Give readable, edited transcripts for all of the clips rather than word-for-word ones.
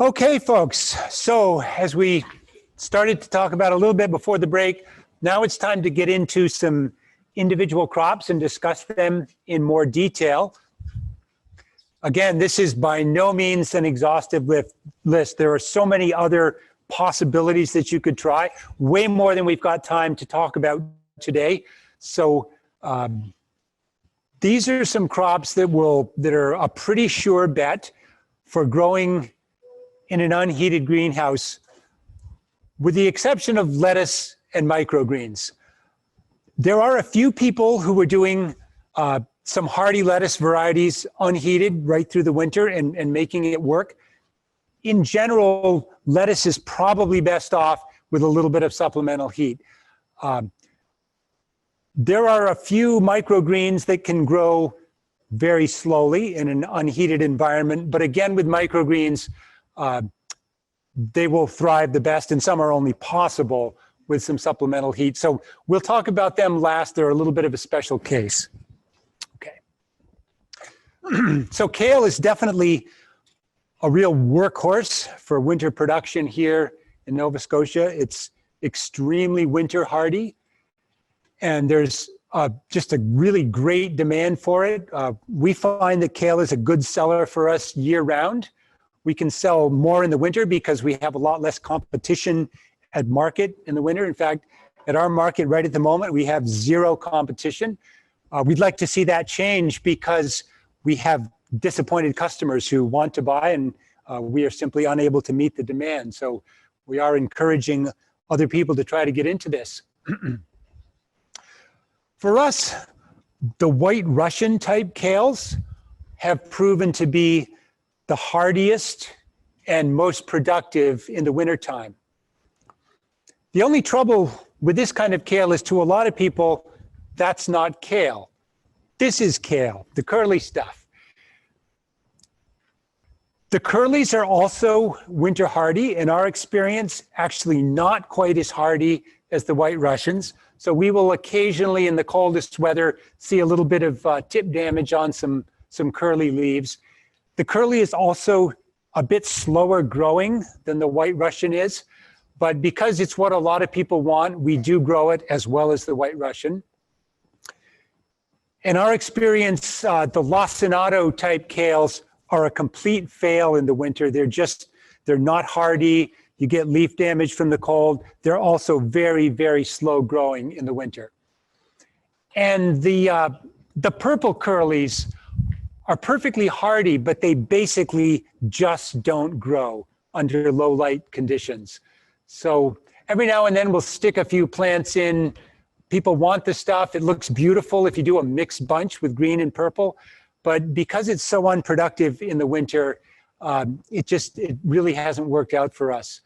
Okay, folks, so as we started to talk about a little bit before the break, now it's time to get into some individual crops and discuss them in more detail. Again, this is by no means an exhaustive list. There are so many other possibilities that you could try, way more than we've got time to talk about today. So these are some crops that are a pretty sure bet for growing in an unheated greenhouse, with the exception of lettuce and microgreens. There are a few people who are doing some hardy lettuce varieties unheated right through the winter and making it work. In general, lettuce is probably best off with a little bit of supplemental heat. There are a few microgreens that can grow very slowly in an unheated environment, but again, with microgreens, they will thrive the best, and some are only possible with some supplemental heat. So we'll talk about them last. They're a little bit of a special case. Okay. So kale is definitely a real workhorse for winter production here in Nova Scotia. It's extremely winter hardy, and there's just a really great demand for it. We find that kale is a good seller for us year round. We can sell more in the winter because we have a lot less competition at market in the winter. In fact, at our market right at the moment, we have zero competition. We'd like to see that change because we have disappointed customers who want to buy, and we are simply unable to meet the demand. So we are encouraging other people to try to get into this. For us, the white Russian type kales have proven to be the hardiest and most productive in the wintertime. The only trouble with this kind of kale is, to a lot of people, that's not kale. This is kale, the curly stuff. The curlies are also winter hardy, in our experience, actually not quite as hardy as the white Russians. So we will occasionally, in the coldest weather, see a little bit of tip damage on some curly leaves. The curly is also a bit slower growing than the white Russian is, but because it's what a lot of people want, we do grow it as well as the white Russian. In our experience, the lacinato type kales are a complete fail in the winter. They're not hardy. You get leaf damage from the cold. They're also very, very slow growing in the winter. And the purple curlies are perfectly hardy, but they basically just don't grow under low light conditions. So every now and then we'll stick a few plants in. People want the stuff. It looks beautiful if you do a mixed bunch with green and purple, but because it's so unproductive in the winter, it really hasn't worked out for us.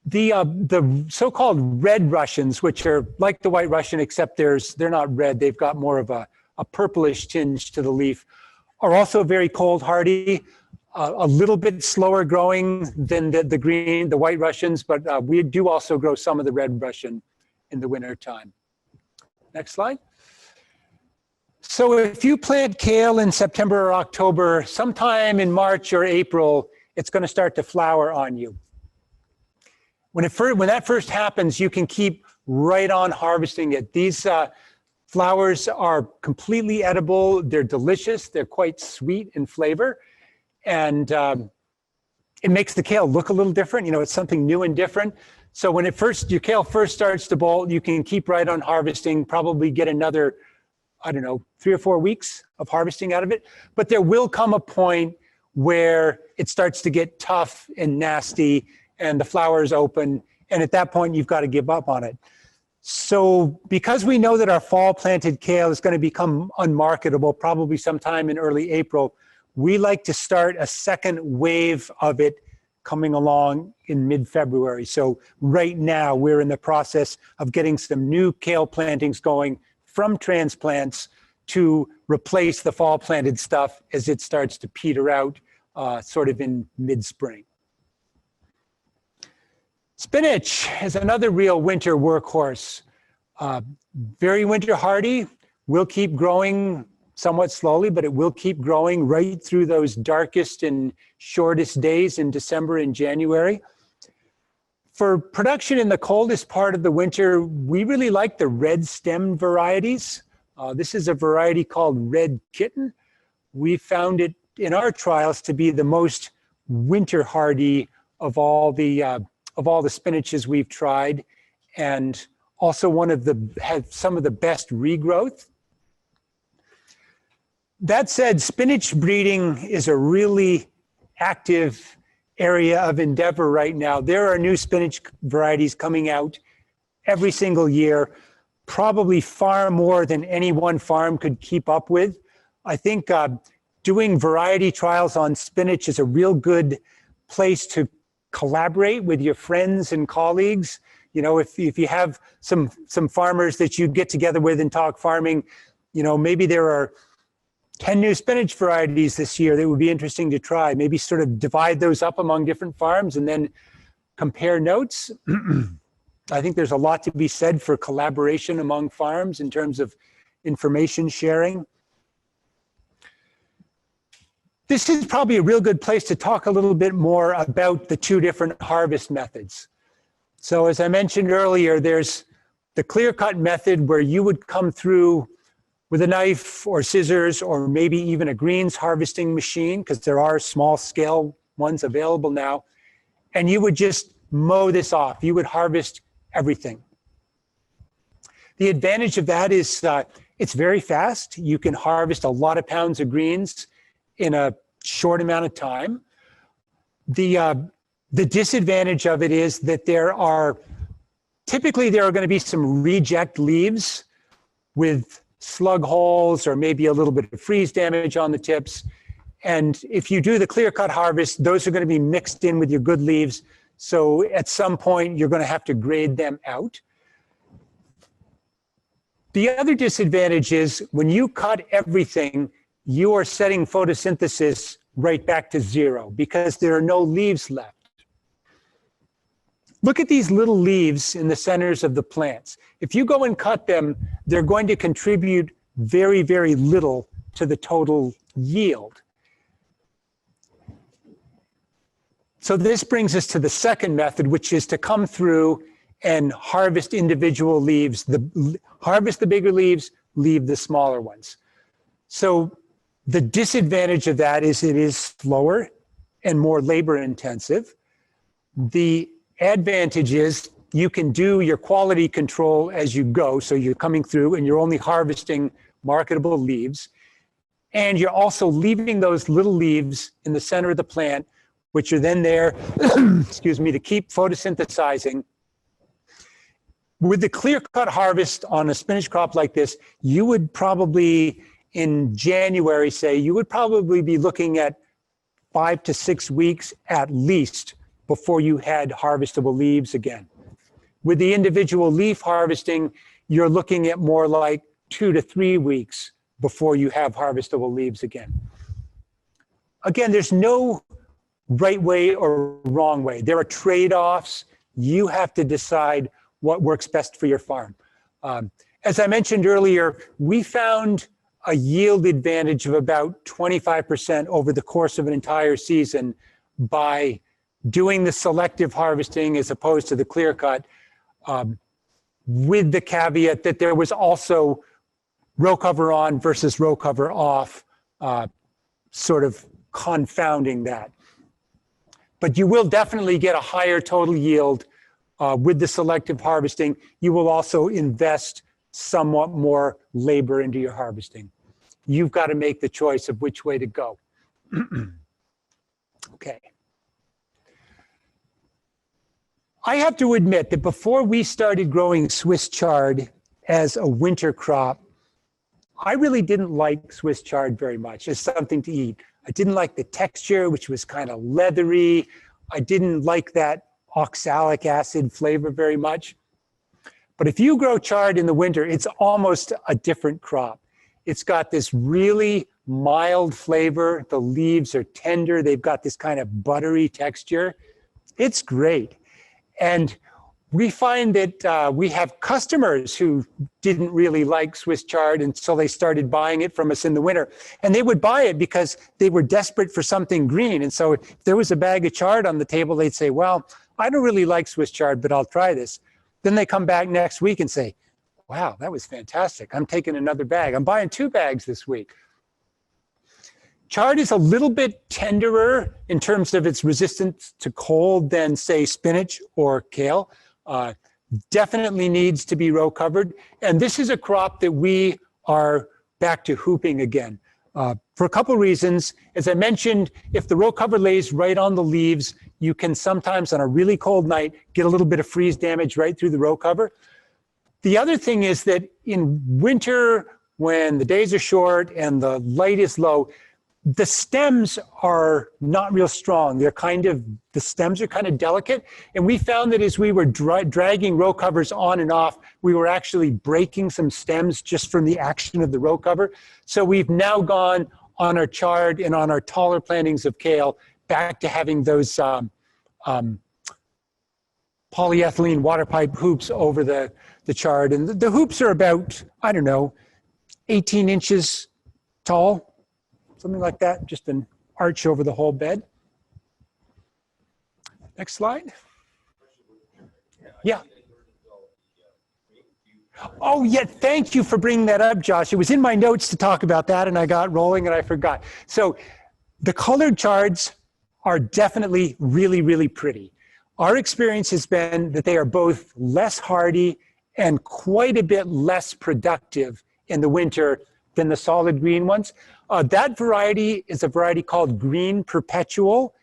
The so-called red Russians, which are like the white Russian, except they're not red, they've got more of a purplish tinge to the leaf, are also very cold hardy, a little bit slower growing than the white Russians, but we do also grow some of the red Russian in the winter time. Next slide. So if you plant kale in September or October, sometime in March or April, it's going to start to flower on you. When that first happens, you can keep right on harvesting it. These flowers are completely edible. They're delicious. They're quite sweet in flavor. And it makes the kale look a little different. You know, it's something new and different. So when your kale first starts to bolt, you can keep right on harvesting, probably get another, 3 or 4 weeks of harvesting out of it. But there will come a point where it starts to get tough and nasty and the flowers open. And at that point, you've got to give up on it. So because we know that our fall planted kale is going to become unmarketable probably sometime in early April, we like to start a second wave of it coming along in mid-February. So right now we're in the process of getting some new kale plantings going from transplants to replace the fall planted stuff as it starts to peter out sort of in mid-spring. Spinach is another real winter workhorse. Very winter hardy, will keep growing somewhat slowly, but it will keep growing right through those darkest and shortest days in December and January. For production in the coldest part of the winter, we really like the red stemmed varieties. This is a variety called Red Kitten. We found it in our trials to be the most winter hardy of all the spinaches we've tried, and also had some of the best regrowth. That said, spinach breeding is a really active area of endeavor right now. There are new spinach varieties coming out every single year, probably far more than any one farm could keep up with. I think doing variety trials on spinach is a real good place to collaborate with your friends and colleagues. You know, if you have some farmers that you get together with and talk farming, you know, maybe there are 10 new spinach varieties this year that would be interesting to try. Maybe sort of divide those up among different farms and then compare notes. I think there's a lot to be said for collaboration among farms in terms of information sharing. This is probably a real good place to talk a little bit more about the two different harvest methods. So as I mentioned earlier, there's the clear-cut method where you would come through with a knife or scissors or maybe even a greens harvesting machine, because there are small scale ones available now, and you would just mow this off. You would harvest everything. The advantage of that is it's very fast. You can harvest a lot of pounds of greens in a short amount of time. The disadvantage of it is that typically there are going to be some reject leaves with slug holes or maybe a little bit of freeze damage on the tips. And if you do the clear cut harvest, those are going to be mixed in with your good leaves. So at some point, you're going to have to grade them out. The other disadvantage is when you cut everything, you are setting photosynthesis right back to zero because there are no leaves left. Look at these little leaves in the centers of the plants. If you go and cut them, they're going to contribute very, very little to the total yield. So this brings us to the second method, which is to come through and harvest individual leaves. Harvest the bigger leaves, leave the smaller ones. So the disadvantage of that is it is slower and more labor intensive. The advantage is you can do your quality control as you go. So you're coming through and you're only harvesting marketable leaves. And you're also leaving those little leaves in the center of the plant, which are then there, excuse me, to keep photosynthesizing. With the clear-cut harvest on a spinach crop like this, you would probably, in January, say, you would probably be looking at 5 to 6 weeks at least before you had harvestable leaves again. With the individual leaf harvesting, you're looking at more like 2 to 3 weeks before you have harvestable leaves again. Again, there's no right way or wrong way. There are trade-offs. You have to decide what works best for your farm. As I mentioned earlier, we found a yield advantage of about 25% over the course of an entire season by doing the selective harvesting as opposed to the clear cut, with the caveat that there was also row cover on versus row cover off, sort of confounding that. But you will definitely get a higher total yield with the selective harvesting. You will also invest somewhat more labor into your harvesting. You've got to make the choice of which way to go. Okay. I have to admit that before we started growing Swiss chard as a winter crop, I really didn't like Swiss chard very much as something to eat. I didn't like the texture, which was kind of leathery. I didn't like that oxalic acid flavor very much. But if you grow chard in the winter, it's almost a different crop. It's got this really mild flavor. The leaves are tender. They've got this kind of buttery texture. It's great. And we find that we have customers who didn't really like Swiss chard until they started buying it from us in the winter. And they would buy it because they were desperate for something green. And so if there was a bag of chard on the table, they'd say, well, I don't really like Swiss chard, but I'll try this. Then they come back next week and say, wow, that was fantastic. I'm taking another bag. I'm buying 2 bags this week. Chard is a little bit tenderer in terms of its resistance to cold than, say, spinach or kale. Definitely needs to be row covered. And this is a crop that we are back to hooping again for a couple reasons. As I mentioned, if the row cover lays right on the leaves, you can sometimes on a really cold night get a little bit of freeze damage right through the row cover. The other thing is that in winter, when the days are short and the light is low, the stems are not real strong. The stems are kind of delicate. And we found that as we were dragging row covers on and off, we were actually breaking some stems just from the action of the row cover. So we've now gone on our chard and on our taller plantings of kale back to having those polyethylene water pipe hoops over the chard. And the hoops are about, I don't know, 18 inches tall. Something like that, just an arch over the whole bed. Next slide. Yeah. Oh, yeah, thank you for bringing that up, Josh. It was in my notes to talk about that, and I got rolling and I forgot. So the colored chards are definitely really, really pretty. Our experience has been that they are both less hardy and quite a bit less productive in the winter than the solid green ones. That variety is a variety called green perpetual,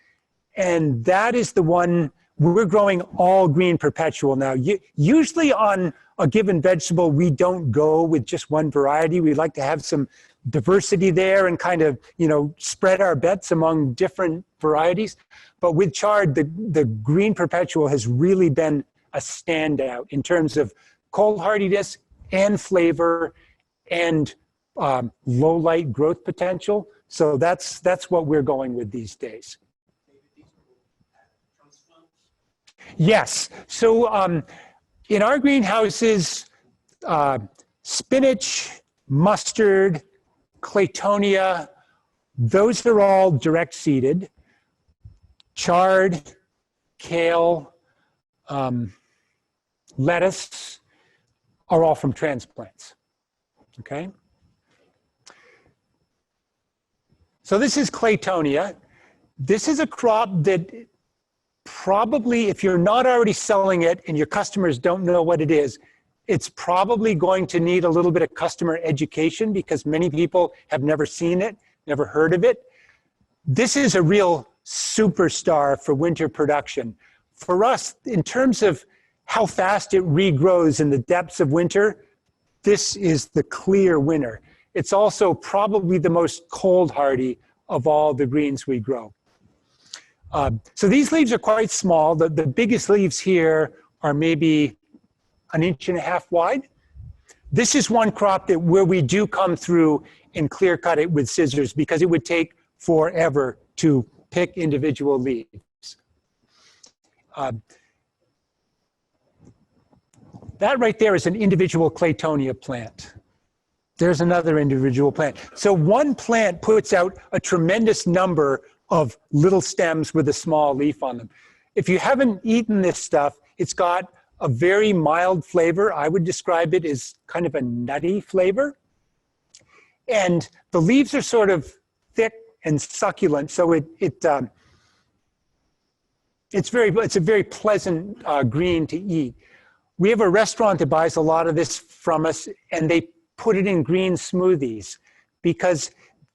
and that is the one we're growing all green perpetual now. Usually on a given vegetable, we don't go with just one variety. We like to have some diversity there and kind of, spread our bets among different varieties. But with chard, the green perpetual has really been a standout in terms of cold hardiness and flavor and low light growth potential. So that's what we're going with these days. Yes. So in our greenhouses, spinach, mustard, claytonia, those are all direct seeded. Chard, kale, lettuce are all from transplants. Okay. So this is claytonia. This is a crop that probably, if you're not already selling it and your customers don't know what it is, it's probably going to need a little bit of customer education because many people have never seen it, never heard of it. This is a real superstar for winter production. For us, in terms of how fast it regrows in the depths of winter, this is the clear winner. It's also probably the most cold hardy of all the greens we grow. So these leaves are quite small. The biggest leaves here are maybe 1.5 inches wide. This is one crop where we do come through and clear cut it with scissors because it would take forever to pick individual leaves. That right there is an individual claytonia plant. There's another individual plant. So one plant puts out a tremendous number of little stems with a small leaf on them. If you haven't eaten this stuff, it's got a very mild flavor. I would describe it as kind of a nutty flavor. And the leaves are sort of thick and succulent, so it's a very pleasant green to eat. We have a restaurant that buys a lot of this from us, and they put it in green smoothies because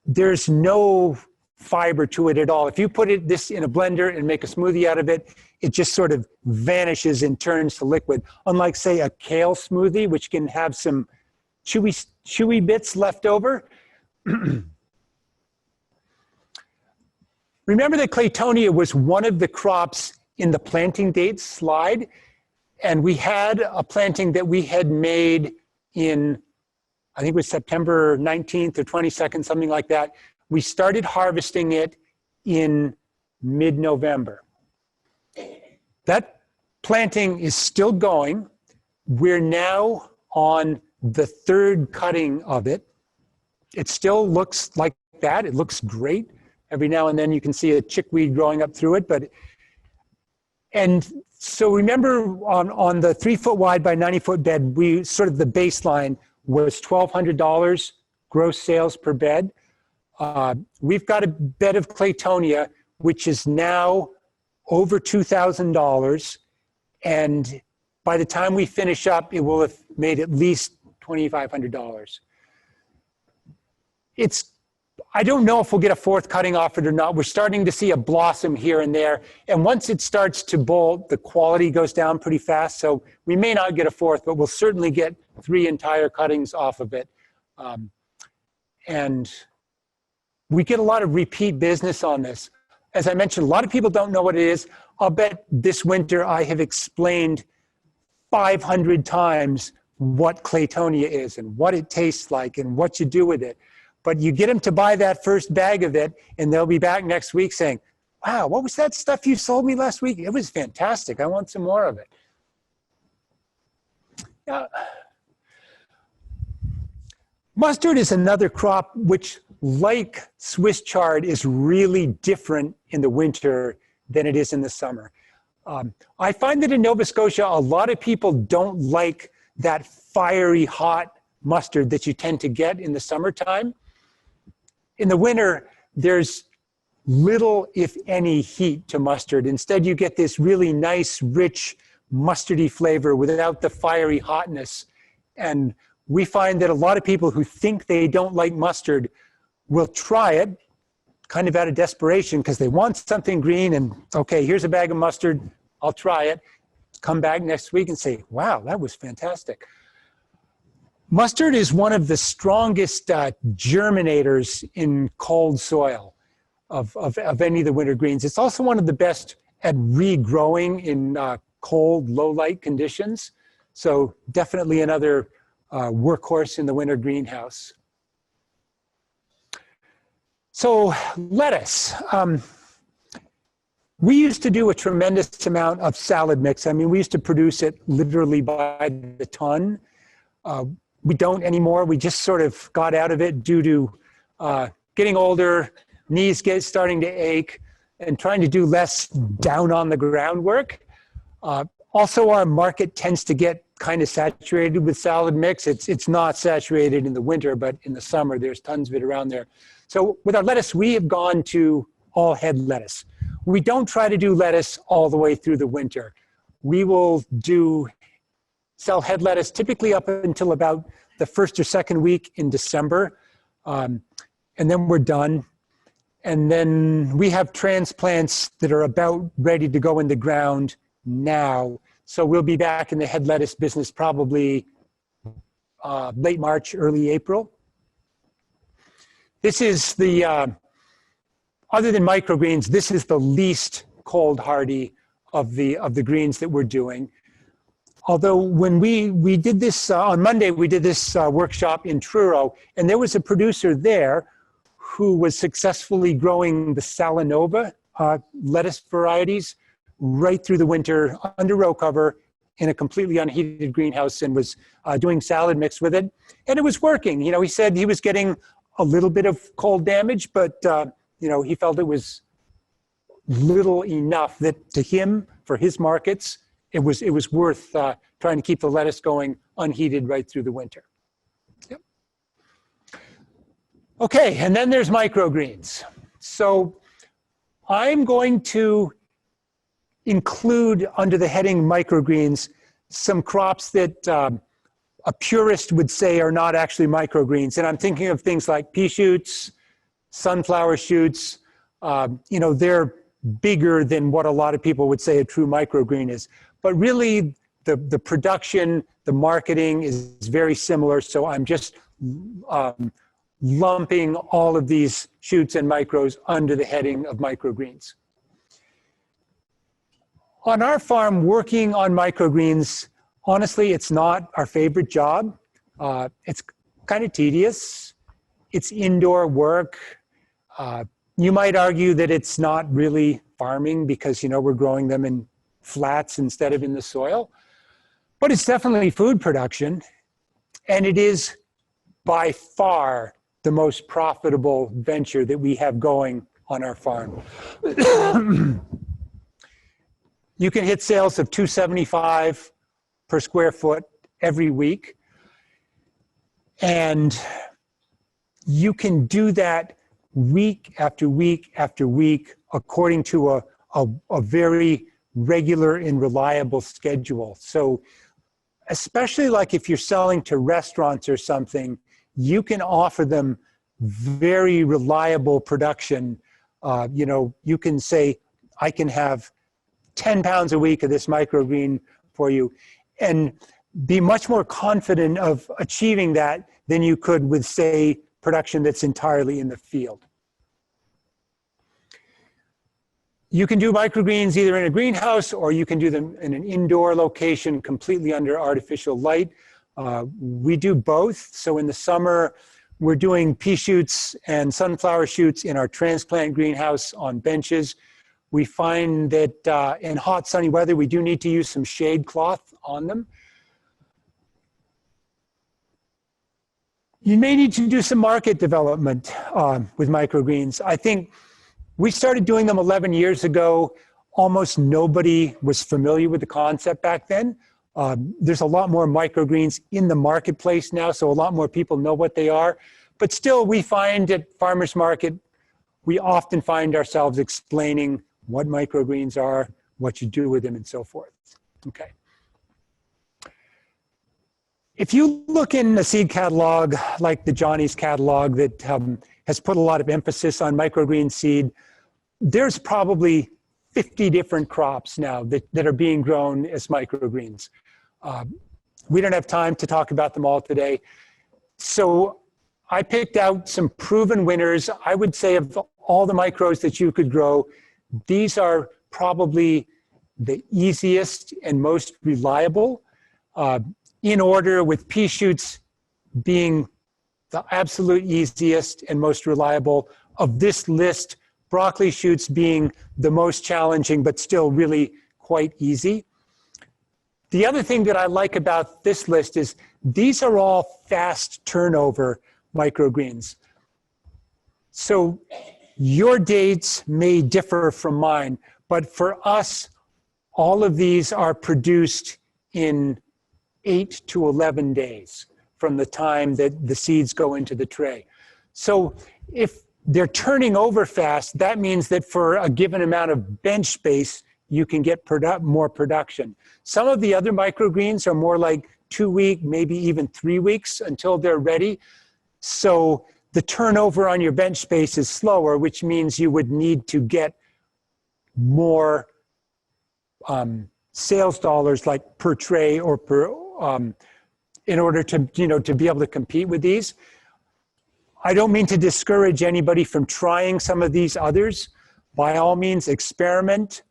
there's no fiber to it at all. If you put this in a blender and make a smoothie out of it, it just sort of vanishes and turns to liquid. Unlike, say, a kale smoothie, which can have some chewy bits left over. Remember that claytonia was one of the crops in the planting dates slide, and we had a planting that we had made in, I think it was September 19th or 22nd, something like that. We started harvesting it in mid-November. That Planting is still going. We're now on the third cutting of it. It still looks like that. It looks great. Every now and then you can see a chickweed growing up through it. And so remember on the 3-foot wide by 90-foot bed, we sort of the baseline was $1,200 gross sales per bed. We've got a bed of Claytonia, which is now over $2,000. And by the time we finish up, it will have made at least $2,500. I don't know if we'll get a fourth cutting off it or not. We're starting to see a blossom here and there. And once it starts to bolt, the quality goes down pretty fast. So we may not get a fourth, but we'll certainly get 3 entire cuttings off of it. And we get a lot of repeat business on this. As I mentioned, a lot of people don't know what it is. I'll bet this winter I have explained 500 times what Claytonia is and what it tastes like and what you do with it. But you get them to buy that first bag of it, and they'll be back next week saying, wow, what was that stuff you sold me last week? It was fantastic. I want some more of it. Mustard is another crop which, like Swiss chard, is really different in the winter than it is in the summer. I find that in Nova Scotia, a lot of people don't like that fiery, hot mustard that you tend to get in the summertime. In the winter, there's little, if any, heat to mustard. Instead, you get this really nice, rich, mustardy flavor without the fiery hotness. And we find that a lot of people who think they don't like mustard will try it, kind of out of desperation, because they want something green and, okay, here's a bag of mustard, I'll try it. Come back next week and say, wow, that was fantastic. Mustard is one of the strongest germinators in cold soil of any of the winter greens. It's also one of the best at regrowing in cold, low light conditions. So definitely another workhorse in the winter greenhouse. So lettuce. We used to do a tremendous amount of salad mix. I mean, we used to produce it literally by the ton. We don't anymore. We just sort of got out of it due to getting older, knees starting to ache, and trying to do less down on the ground work. Also, our market tends to get kind of saturated with salad mix. It's not saturated in the winter, but in the summer, there's tons of it around there. So with our lettuce, we have gone to all head lettuce. We don't try to do lettuce all the way through the winter. We will sell head lettuce typically up until about the first or second week in December. And then we're done. And then we have transplants that are about ready to go in the ground now. So we'll be back in the head lettuce business probably late March, early April. This is the, other than microgreens, this is the least cold hardy of the greens that we're doing. Although when we did this, on Monday, we did this workshop in Truro, and there was a producer there who was successfully growing the Salanova lettuce varieties right through the winter under row cover in a completely unheated greenhouse, and was doing salad mix with it. And it was working. You know, he said he was getting a little bit of cold damage, but you know, he felt it was little enough that to him, for his markets, it was worth trying to keep the lettuce going unheated right through the winter. Yep. Okay, and then there's microgreens. So I'm going to include under the heading microgreens some crops that a purist would say are not actually microgreens. And I'm thinking of things like pea shoots, sunflower shoots. You know, they're bigger than what a lot of people would say a true microgreen is. But really, the production, the marketing is very similar. So I'm just lumping all of these shoots and micros under the heading of microgreens. On our farm, working on microgreens, honestly, it's not our favorite job. It's kind of tedious. It's indoor work. You might argue that it's not really farming because, you know, we're growing them in flats instead of in the soil. But it's definitely food production, and it is by far the most profitable venture that we have going on our farm. You can hit sales of $275 per square foot every week. And you can do that week after week after week according to a very regular and reliable schedule. So especially like if you're selling to restaurants or something, you can offer them very reliable production. You know, you can say, I can have 10 pounds a week of this microgreen for you, and be much more confident of achieving that than you could with, say, production that's entirely in the field. You can do microgreens either in a greenhouse or you can do them in an indoor location completely under artificial light. We do both. So in the summer, we're doing pea shoots and sunflower shoots in our transplant greenhouse on benches. We find that in hot, sunny weather, we do need to use some shade cloth on them. You may need to do some market development with microgreens. I think we started doing them 11 years ago. Almost nobody was familiar with the concept back then. There's a lot more microgreens in the marketplace now, so a lot more people know what they are. But still, we find at farmers market, we often find ourselves explaining what microgreens are, what you do with them, and so forth. Okay. If you look in a seed catalog like the Johnny's catalog that has put a lot of emphasis on microgreen seed, there's probably 50 different crops now that are being grown as microgreens. We don't have time to talk about them all today. So I picked out some proven winners. I would say of all the micros that you could grow, these are probably the easiest and most reliable, in order with pea shoots being the absolute easiest and most reliable. Of this list, broccoli shoots being the most challenging, but still really quite easy. The other thing that I like about this list is these are all fast turnover microgreens. So your dates may differ from mine, but for us, all of these are produced in 8 to 11 days from the time that the seeds go into the tray. So if they're turning over fast, that means that for a given amount of bench space, you can get more production. Some of the other microgreens are more like 2 weeks, maybe even 3 weeks until they're ready. So the turnover on your bench space is slower, which means you would need to get more sales dollars like per tray or per in order to, to be able to compete with these. I don't mean to discourage anybody from trying some of these others. By all means, experiment,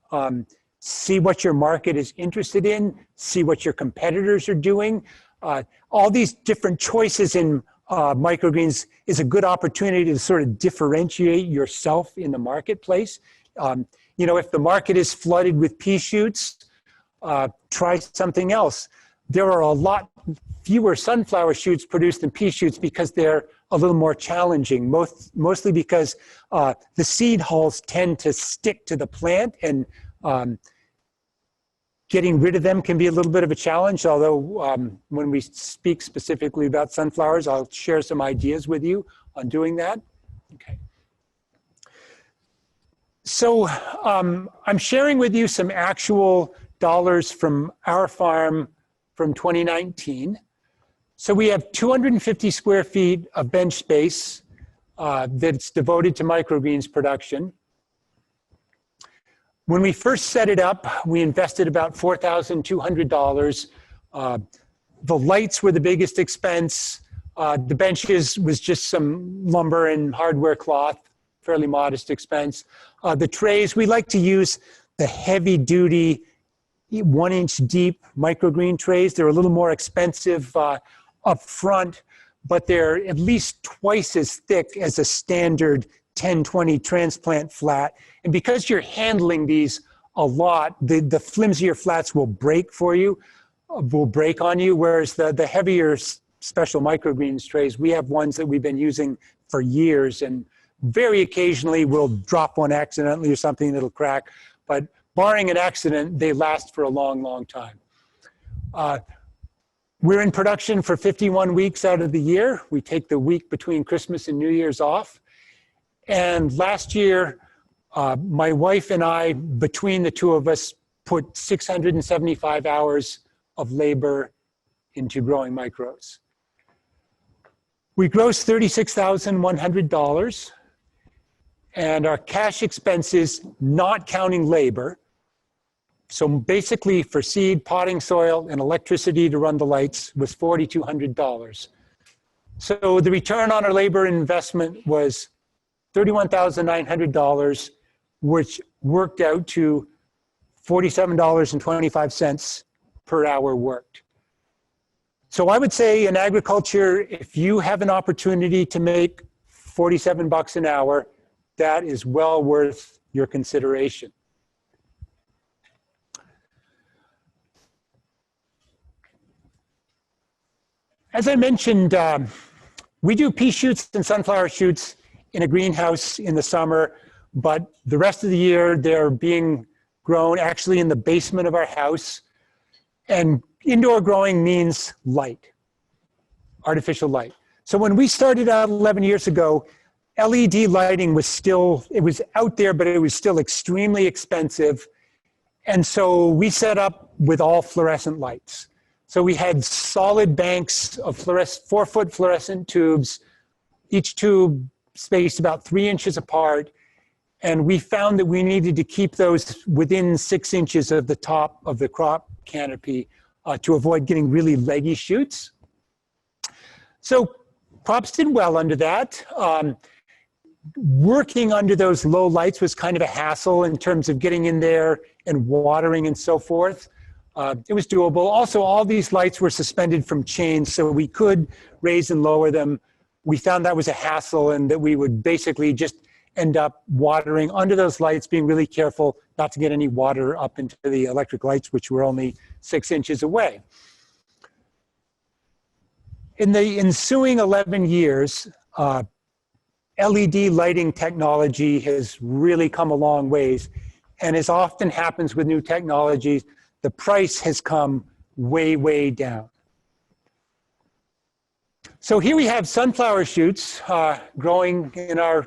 see what your market is interested in, see what your competitors are doing. All these different choices in microgreens is a good opportunity to sort of differentiate yourself in the marketplace. If the market is flooded with pea shoots, try something else. There are a lot fewer sunflower shoots produced than pea shoots because they're a little more challenging, mostly because the seed hulls tend to stick to the plant, and getting rid of them can be a little bit of a challenge, although when we speak specifically about sunflowers, I'll share some ideas with you on doing that. Okay. So I'm sharing with you some actual dollars from our farm from 2019. So we have 250 square feet of bench space that's devoted to microgreens production. When we first set it up, we invested about $4,200. The lights were the biggest expense. The benches was just some lumber and hardware cloth, fairly modest expense. The trays, we like to use the heavy duty 1-inch deep microgreen trays. They're a little more expensive up front, but they're at least twice as thick as a standard 10-20 transplant flat. And because you're handling these a lot, the flimsier flats will break for you, will break on you, whereas the heavier special microgreens trays, we have ones that we've been using for years, and very occasionally we'll drop one accidentally or something that'll crack, but barring an accident, they last for a long, long time. We're in production for 51 weeks out of the year. We take the week between Christmas and New Year's off. And last year, my wife and I, between the two of us, put 675 hours of labor into growing micros. We grossed $36,100, and our cash expenses, not counting labor, so basically for seed, potting soil, and electricity to run the lights, was $4,200. So the return on our labor investment was $31,900, which worked out to $47.25 per hour worked. So I would say in agriculture, if you have an opportunity to make 47 bucks an hour, that is well worth your consideration. As I mentioned, we do pea shoots and sunflower shoots in a greenhouse in the summer, but the rest of the year they're being grown actually in the basement of our house. And indoor growing means light, artificial light. So when we started out 11 years ago, LED lighting was still, it was out there, but it was still extremely expensive. And so we set up with all fluorescent lights. So we had solid banks of 4-foot fluorescent tubes, each tube spaced about 3 inches apart. And we found that we needed to keep those within 6 inches of the top of the crop canopy to avoid getting really leggy shoots. So crops did well under that. Working under those low lights was kind of a hassle in terms of getting in there and watering and so forth. It was doable. Also, all these lights were suspended from chains, so we could raise and lower them. We found that was a hassle and that we would basically just end up watering under those lights, being really careful not to get any water up into the electric lights, which were only 6 inches away. In the ensuing 11 years, LED lighting technology has really come a long ways. And as often happens with new technologies, the price has come way, way down. So here we have sunflower shoots growing in our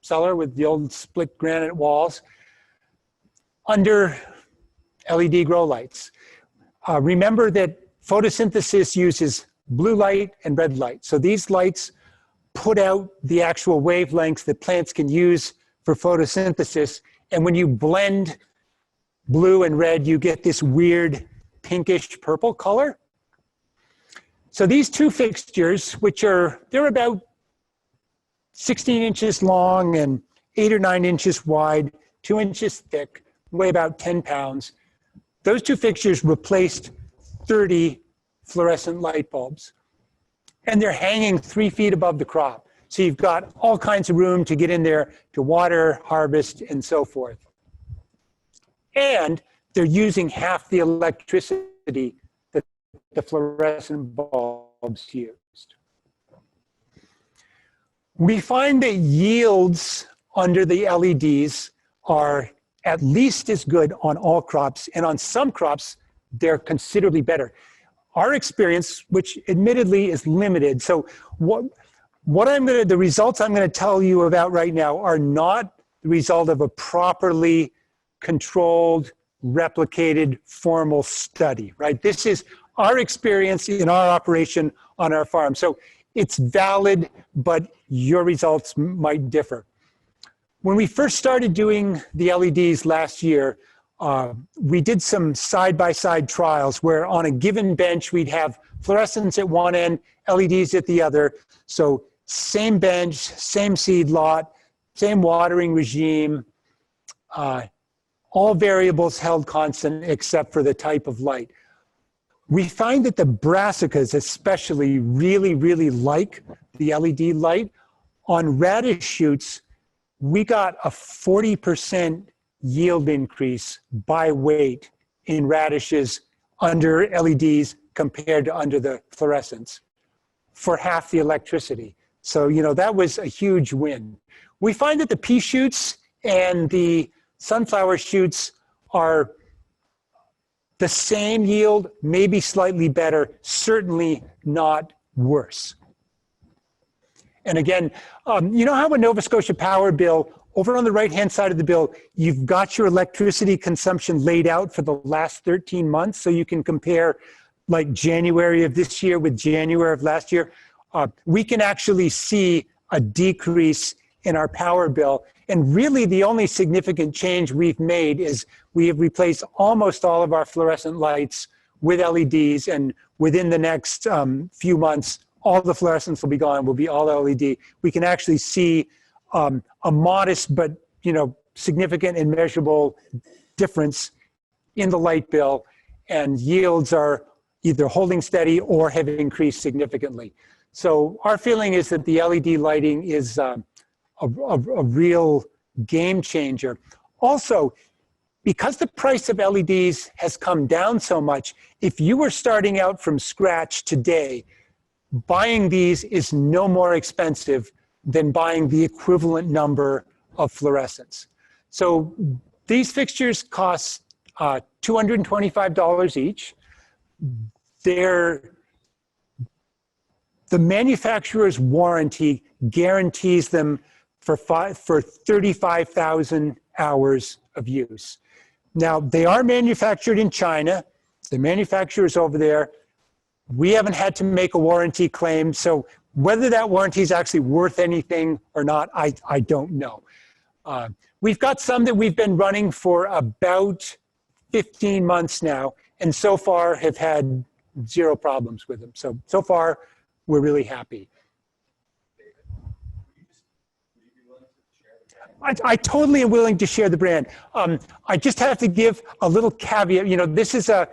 cellar with the old split granite walls under LED grow lights. Remember that photosynthesis uses blue light and red light. So these lights put out the actual wavelengths that plants can use for photosynthesis. And when you blend blue and red, you get this weird pinkish purple color. So these two fixtures, which they're about 16 inches long and 8 or 9 inches wide, 2 inches thick, weigh about 10 pounds. Those two fixtures replaced 30 fluorescent light bulbs. And they're hanging 3 feet above the crop. So you've got all kinds of room to get in there to water, harvest, and so forth. And they're using half the electricity that the fluorescent bulbs used. We find that yields under the LEDs are at least as good on all crops, and on some crops, they're considerably better. Our experience, which admittedly is limited, so the results I'm going to tell you about right now are not the result of a properly controlled, replicated, formal study, right? This is our experience in our operation on our farm. So it's valid, but your results might differ. When we first started doing the LEDs last year, we did some side-by-side trials where on a given bench, we'd have fluorescents at one end, LEDs at the other. So same bench, same seed lot, same watering regime, all variables held constant except for the type of light. We find that the brassicas especially really, really like the LED light. On radish shoots, we got a 40% yield increase by weight in radishes under LEDs compared to under the fluorescents for half the electricity. So, you know, that was a huge win. We find that the pea shoots and the sunflower shoots are the same yield, maybe slightly better, certainly not worse. And again, you know how a Nova Scotia Power bill, over on the right-hand side of the bill, you've got your electricity consumption laid out for the last 13 months, so you can compare like January of this year with January of last year. We can actually see a decrease in our power bill. And really the only significant change we've made is we have replaced almost all of our fluorescent lights with LEDs, and within the next few months, all the fluorescents will be gone, will be all LED. We can actually see a modest but, you know, significant and measurable difference in the light bill, and yields are either holding steady or have increased significantly. So our feeling is that the LED lighting is a real game changer. Also, because the price of LEDs has come down so much, if you were starting out from scratch today, buying these is no more expensive than buying the equivalent number of fluorescents. So these fixtures cost $225 each. The manufacturer's warranty guarantees them for 35,000 hours of use. Now, they are manufactured in China. The manufacturer's over there. We haven't had to make a warranty claim, so whether that warranty is actually worth anything or not, I don't know. We've got some that we've been running for about 15 months now, and so far have had zero problems with them. So far, we're really happy. I totally am willing to share the brand. I just have to give a little caveat. You know, this is a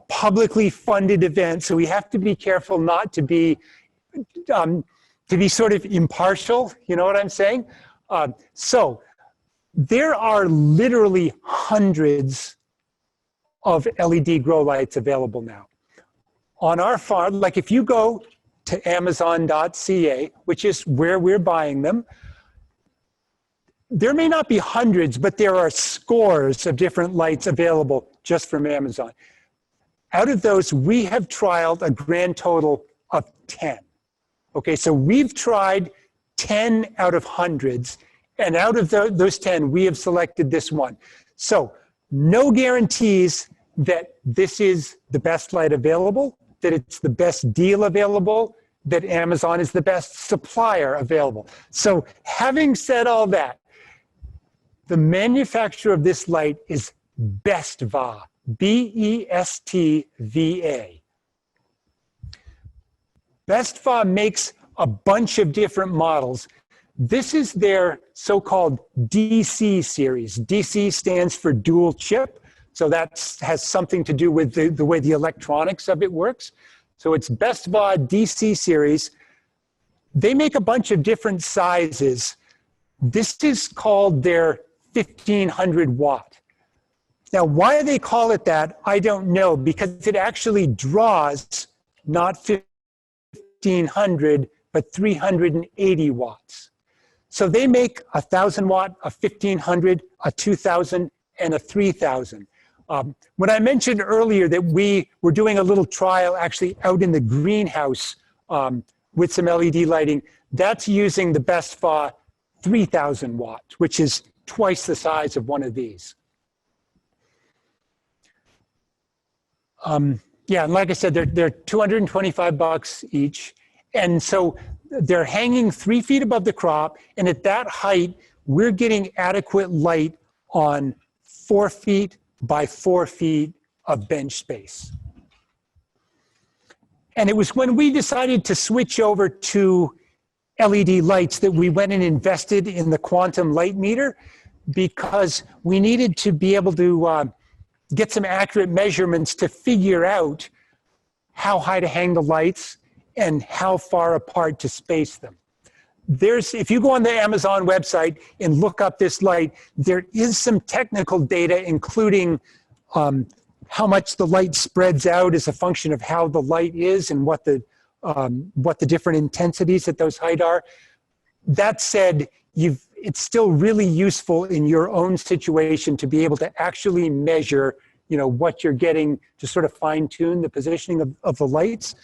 publicly funded event, so we have to be careful not to be sort of impartial. You know what I'm saying? So there are literally hundreds of LED grow lights available now. On our farm, like if you go to Amazon.ca, which is where we're buying them, there may not be hundreds, but there are scores of different lights available just from Amazon. Out of those, we have trialed a grand total of 10. Okay, so we've tried 10 out of hundreds, and out of those 10, we have selected this one. So no guarantees that this is the best light available, that it's the best deal available, that Amazon is the best supplier available. So having said all that, the manufacturer of this light is Bestva, B-E-S-T-V-A. Bestva makes a bunch of different models. This is their so-called DC series. DC stands for dual chip, so that has something to do with the way the electronics of it works. So it's Bestva DC series. They make a bunch of different sizes. This is called their 1500 watt. Now, why they call it that, I don't know, because it actually draws not 1500, but 380 watts. So they make a 1000 watt, a 1500, a 2000, and a 3000. When I mentioned earlier that we were doing a little trial actually out in the greenhouse with some LED lighting, that's using the Bestva 3000 watts, which is twice the size of one of these. Yeah, and like I said, they're $225 each. And so they're hanging 3 feet above the crop, and at that height, we're getting adequate light on 4 feet by 4 feet of bench space. And it was when we decided to switch over to LED lights that we went and invested in the quantum light meter, because we needed to be able to get some accurate measurements to figure out how high to hang the lights and how far apart to space them. if you go on the Amazon website and look up this light, there is some technical data, including how much the light spreads out as a function of how the light is and what the different intensities at those height are. That said, it's still really useful in your own situation to be able to actually measure, what you're getting to sort of fine tune the positioning of the lights.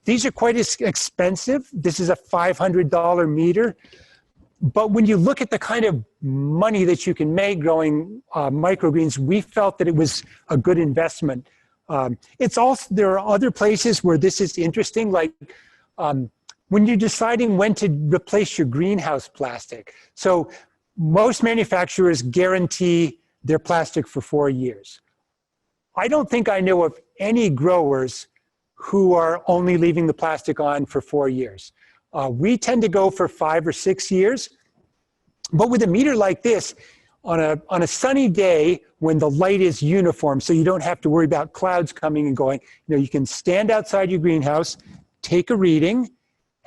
These are quite expensive. This is a $500 meter. But when you look at the kind of money that you can make growing microgreens, we felt that it was a good investment. There are other places where this is interesting, like when you're deciding when to replace your greenhouse plastic. So most manufacturers guarantee their plastic for 4 years. I don't think I know of any growers who are only leaving the plastic on for 4 years. We tend to go for 5 or 6 years. But with a meter like this, on a sunny day when the light is uniform, so you don't have to worry about clouds coming and going, you can stand outside your greenhouse, take a reading,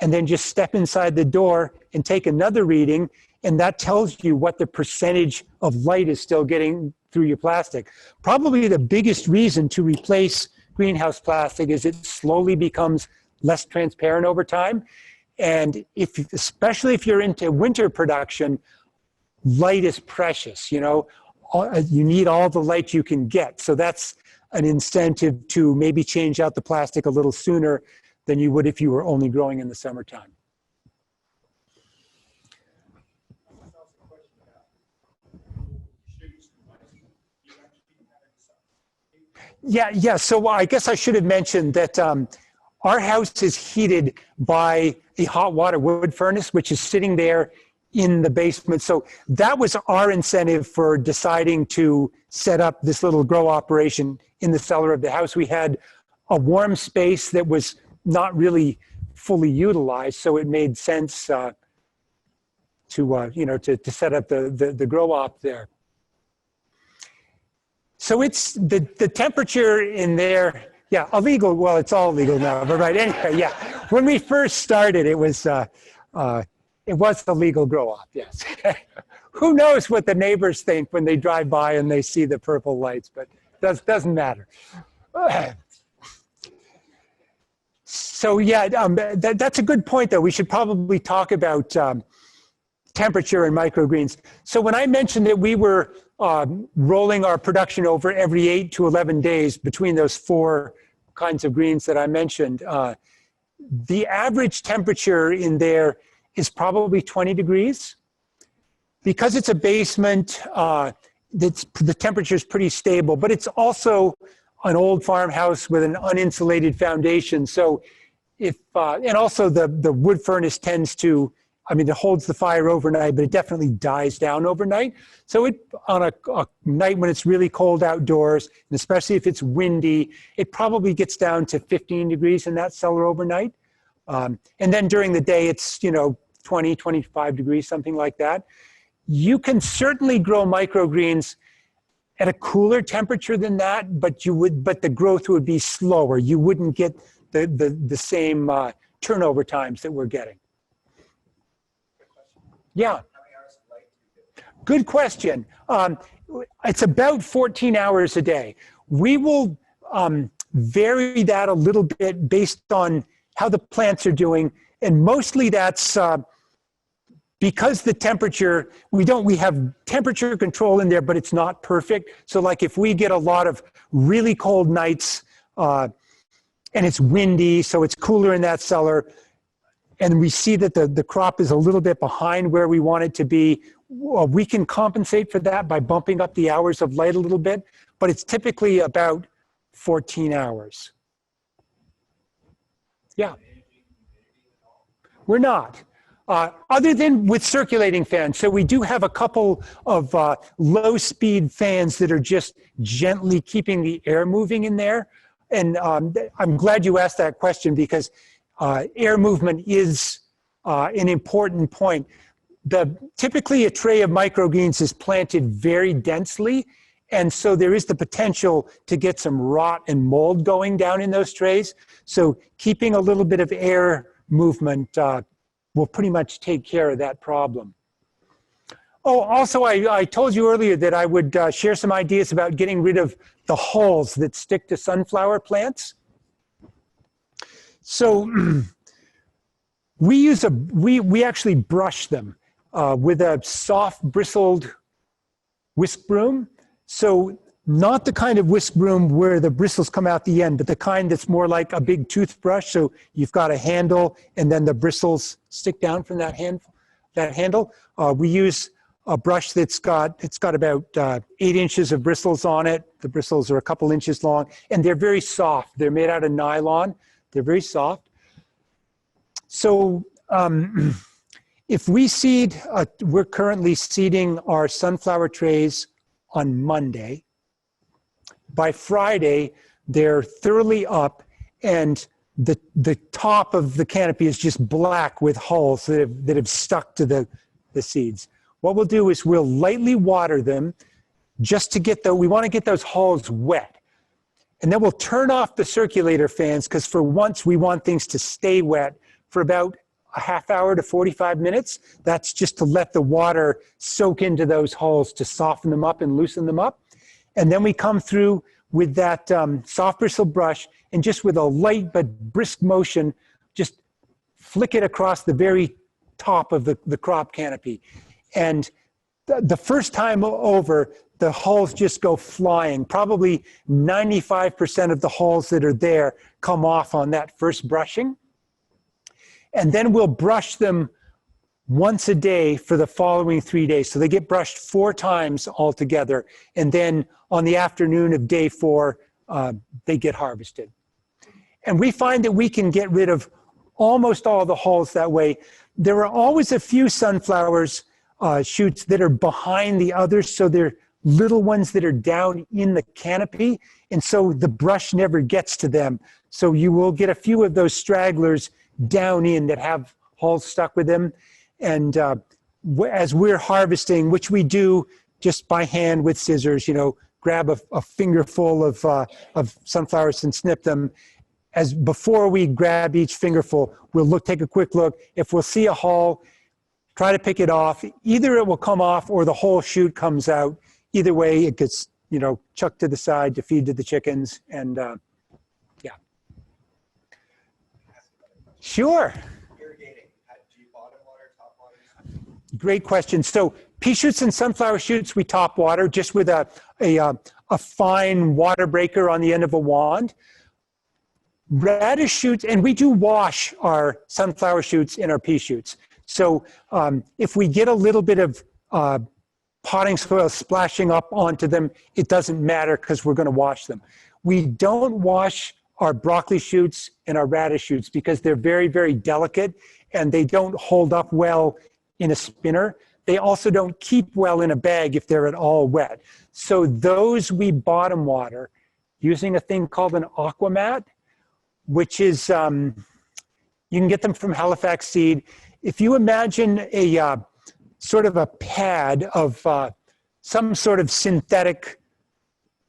and then just step inside the door and take another reading, and that tells you what the percentage of light is still getting through your plastic. Probably the biggest reason to replace greenhouse plastic is it slowly becomes less transparent over time. And especially if you're into winter production, light is precious, you need all the light you can get. So that's an incentive to maybe change out the plastic a little sooner than you would if you were only growing in the summertime. Yeah. So I guess I should have mentioned that our house is heated by a hot water wood furnace, which is sitting there in the basement. So that was our incentive for deciding to set up this little grow operation in the cellar of the house. We had a warm space that was not really fully utilized, so it made sense to set up the grow op there. So it's the temperature in there. Yeah, illegal. Well, it's all legal now, but right. Anyway, yeah. When we first started, it was the legal grow op. Yes. Who knows what the neighbors think when they drive by and they see the purple lights? But doesn't matter. So yeah, that's a good point, though. We should probably talk about temperature and microgreens. So when I mentioned that we were rolling our production over every 8 to 11 days between those 4 kinds of greens that I mentioned, the average temperature in there is probably 20 degrees. Because it's a basement, the temperature is pretty stable, but it's also an old farmhouse with an uninsulated foundation. So and also the wood furnace tends to, it holds the fire overnight, but it definitely dies down overnight. So on a night when it's really cold outdoors, and especially if it's windy, it probably gets down to 15 degrees in that cellar overnight. And then during the day, it's, 20, 25 degrees, something like that. You can certainly grow microgreens at a cooler temperature than that, but the growth would be slower. You wouldn't get the same turnover times that we're getting. Yeah. Good question. It's about 14 hours a day. We will vary that a little bit based on how the plants are doing, and mostly that's because the temperature, we have temperature control in there, but it's not perfect. So like if we get a lot of really cold nights and it's windy, so it's cooler in that cellar, and we see that the crop is a little bit behind where we want it to be, we can compensate for that by bumping up the hours of light a little bit, but it's typically about 14 hours. Yeah. We're not. Other than with circulating fans. So we do have a couple of low-speed fans that are just gently keeping the air moving in there. And I'm glad you asked that question, because air movement is an important point. Typically, a tray of microgreens is planted very densely, and so there is the potential to get some rot and mold going down in those trays. So keeping a little bit of air movement will pretty much take care of that problem. Oh, also, I told you earlier that I would share some ideas about getting rid of the hulls that stick to sunflower plants. So we actually brush them with a soft bristled whisk broom. So not the kind of whisk broom where the bristles come out the end, but the kind that's more like a big toothbrush. So you've got a handle and then the bristles stick down from that handle. We use a brush that's got about 8 inches of bristles on it. The bristles are a couple inches long and they're very soft. They're made out of nylon. They're very soft. So if we seed, we're currently seeding our sunflower trays on Monday. By Friday, they're thoroughly up and the top of the canopy is just black with hulls that have stuck to the seeds. What we'll do is we'll lightly water them just to get we want to get those hulls wet. And then we'll turn off the circulator fans because for once we want things to stay wet for about a half hour to 45 minutes. That's just to let the water soak into those hulls to soften them up and loosen them up. And then we come through with that soft bristle brush and just with a light but brisk motion, just flick it across the very top of the crop canopy. And the first time over, the hulls just go flying. Probably 95% of the hulls that are there come off on that first brushing. And then we'll brush them once a day for the following 3 days. So they get brushed 4 times altogether. And then on the afternoon of day 4, they get harvested. And we find that we can get rid of almost all the hulls that way. There are always a few sunflowers shoots that are behind the others. So they're little ones that are down in the canopy. And so the brush never gets to them. So you will get a few of those stragglers down in that have hulls stuck with them. And as we're harvesting, which we do just by hand with scissors, grab a fingerful of sunflowers and snip them. As before we grab each fingerful, we'll take a quick look. If we'll see a hull, try to pick it off. Either it will come off or the whole shoot comes out. Either way, it gets chucked to the side to feed to the chickens. And yeah. Sure. Irrigating. Do you bottom water, top water? Great question. So pea shoots and sunflower shoots, we top water just with a fine water breaker on the end of a wand. Radish shoots, and we do wash our sunflower shoots and our pea shoots. So if we get a little bit of potting soil splashing up onto them, it doesn't matter because we're going to wash them. We don't wash our broccoli shoots and our radish shoots because they're very, very delicate and they don't hold up well in a spinner. They also don't keep well in a bag if they're at all wet. So those we bottom water using a thing called an aquamat, which is, you can get them from Halifax Seed. If you imagine a sort of a pad of some sort of synthetic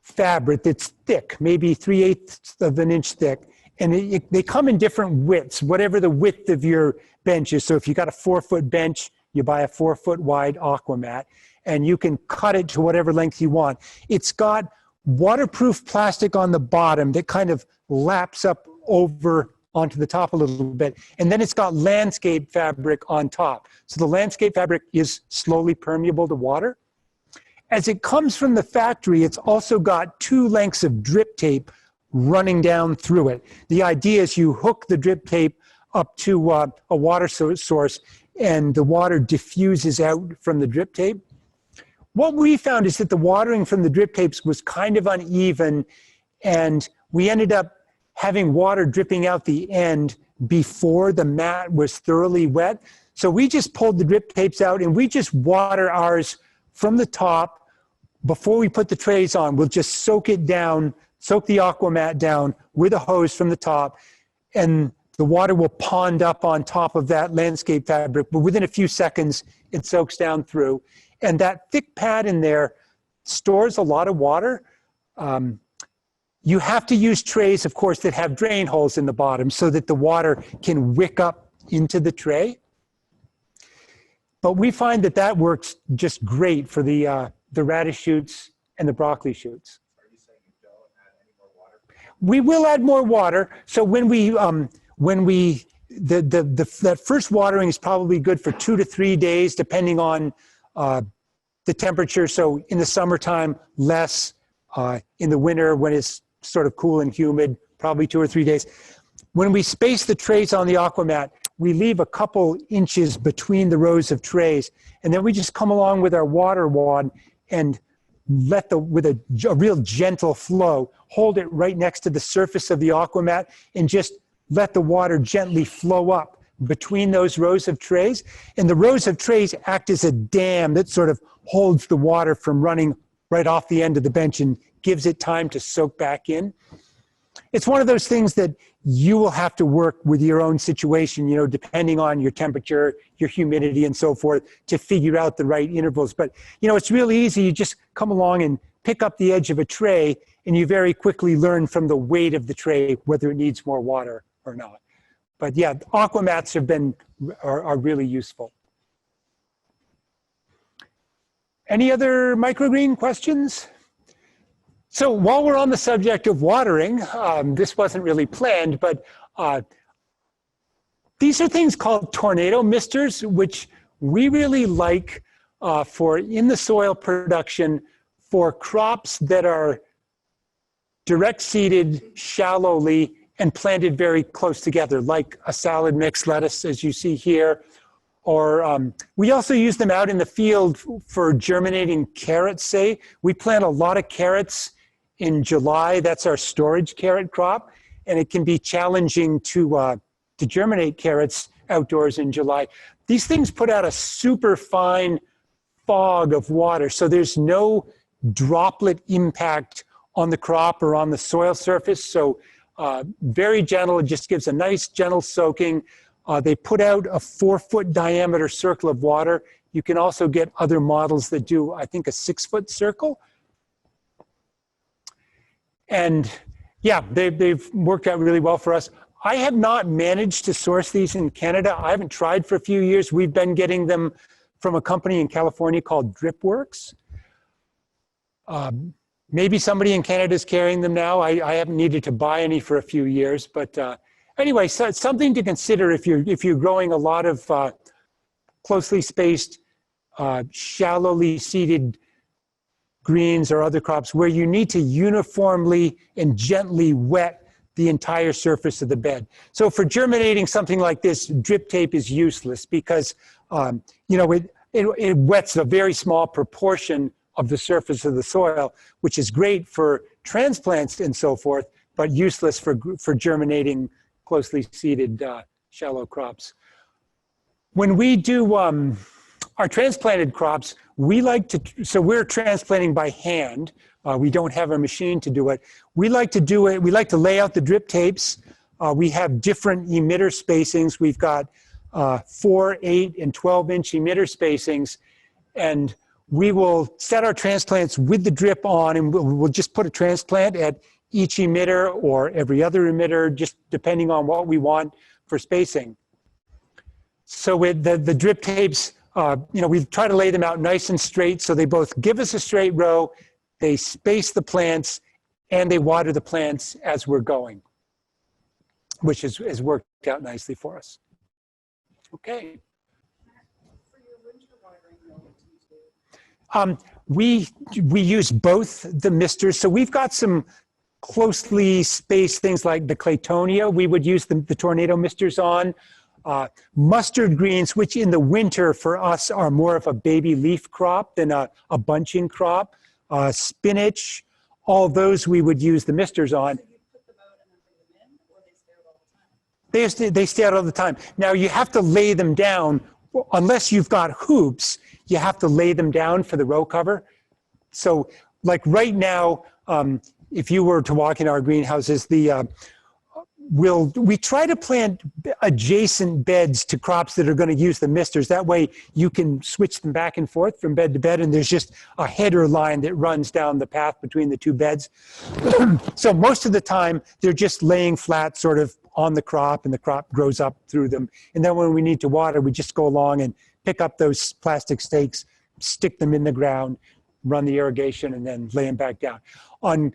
fabric that's thick, maybe 3/8 of an inch thick, and they come in different widths, whatever the width of your bench is. So if you got a 4-foot bench, you buy a 4-foot wide aquamat, and you can cut it to whatever length you want. It's got waterproof plastic on the bottom that kind of laps up over onto the top a little bit, and then it's got landscape fabric on top. So the landscape fabric is slowly permeable to water. As it comes from the factory, it's also got 2 lengths of drip tape running down through it. The idea is you hook the drip tape up to a water source and the water diffuses out from the drip tape. What we found is that the watering from the drip tapes was kind of uneven, and we ended up having water dripping out the end before the mat was thoroughly wet. So we just pulled the drip tapes out and we just water ours from the top. Before we put the trays on, we'll just soak it down, soak the aquamat down with a hose from the top, and the water will pond up on top of that landscape fabric, but within a few seconds, it soaks down through. And that thick pad in there stores a lot of water. You have to use trays, of course, that have drain holes in the bottom so that the water can wick up into the tray. But we find that that works just great for the radish shoots and the broccoli shoots. Are you saying you don't add any more water? We will add more water. So that first watering is probably good for 2 to 3 days, depending on the temperature. So in the summertime, less. In the winter, when it's sort of cool and humid, probably 2 or 3 days. When we space the trays on the aquamat, we leave a couple inches between the rows of trays, and then we just come along with our water wand and with a real gentle flow, hold it right next to the surface of the aquamat and just let the water gently flow up between those rows of trays. And the rows of trays act as a dam that sort of holds the water from running right off the end of the bench and gives it time to soak back in. It's one of those things that you will have to work with your own situation, you know, depending on your temperature, your humidity, and so forth, to figure out the right intervals. But, you know, it's really easy. You just come along and pick up the edge of a tray, and you very quickly learn from the weight of the tray whether it needs more water or not. But yeah, aquamats are really useful. Any other microgreen questions? So while we're on the subject of watering, this wasn't really planned, but these are things called tornado misters, which we really like for in the soil production for crops that are direct seeded shallowly and planted very close together, like a salad mix lettuce, as you see here. Or we also use them out in the field for germinating carrots, say. We plant a lot of carrots in July. That's our storage carrot crop. And it can be challenging to germinate carrots outdoors in July. These things put out a super fine fog of water. So there's no droplet impact on the crop or on the soil surface. So very gentle, it just gives a nice gentle soaking. They put out a 4-foot diameter circle of water. You can also get other models that do, I think, a 6-foot circle. And yeah, they've worked out really well for us. I have not managed to source these in Canada. I haven't tried for a few years. We've been getting them from a company in California called Dripworks. Maybe somebody in Canada is carrying them now. I haven't needed to buy any for a few years, but anyway, so it's something to consider if you're growing a lot of closely spaced, shallowly seeded greens or other crops where you need to uniformly and gently wet the entire surface of the bed. So for germinating something like this, drip tape is useless because you know, it wets a very small proportion of the surface of the soil, which is great for transplants and so forth, but useless for germinating closely seeded shallow crops. When we do our transplanted crops, we like to, so we're transplanting by hand. We don't have a machine to do it. We like to do it, we like to lay out the drip tapes. We have different emitter spacings. We've got 4, 8, and 12-inch emitter spacings. And we will set our transplants with the drip on, and we'll just put a transplant at each emitter or every other emitter, just depending on what we want for spacing. So with the drip tapes, you know, we try to lay them out nice and straight so they both give us a straight row, they space the plants, and they water the plants as we're going, which has worked out nicely for us. Okay. For your winter watering, what do you do? We use both the misters. So we've got some closely spaced things like the Claytonia. We would use the tornado misters on. Mustard greens, which in the winter for us are more of a baby leaf crop than a bunching crop. Spinach, all those we would use the misters on. So you put them out and then bring them in, or they stay out all the time? They stay out all the time. Now you have to lay them down, unless you've got hoops, you have to lay them down for the row cover. So like right now, if you were to walk in our greenhouses, we try to plant adjacent beds to crops that are going to use the misters. That way you can switch them back and forth from bed to bed, and there's just a header line that runs down the path between the two beds. So most of the time they're just laying flat sort of on the crop, and the crop grows up through them. And then when we need to water, we just go along and pick up those plastic stakes, stick them in the ground, run the irrigation, and then lay them back down. On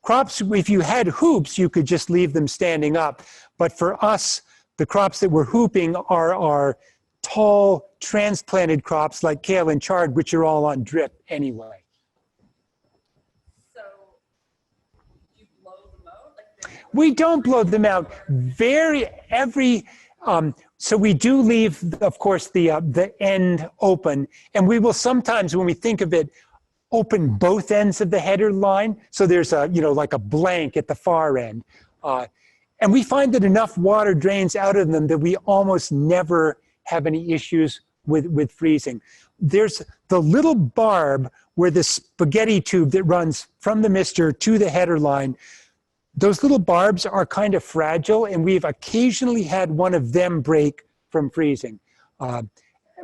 crops, if you had hoops, you could just leave them standing up. But for us, the crops that we're hooping are our tall transplanted crops like kale and chard, which are all on drip anyway. So you blow them out? We don't blow them out. So we do leave, of course, the end open, and we will sometimes, when we think of it, open both ends of the header line. So there's like a blank at the far end. And we find that enough water drains out of them that we almost never have any issues with freezing. There's the little barb where the spaghetti tube that runs from the mister to the header line, those little barbs are kind of fragile, and we've occasionally had one of them break from freezing.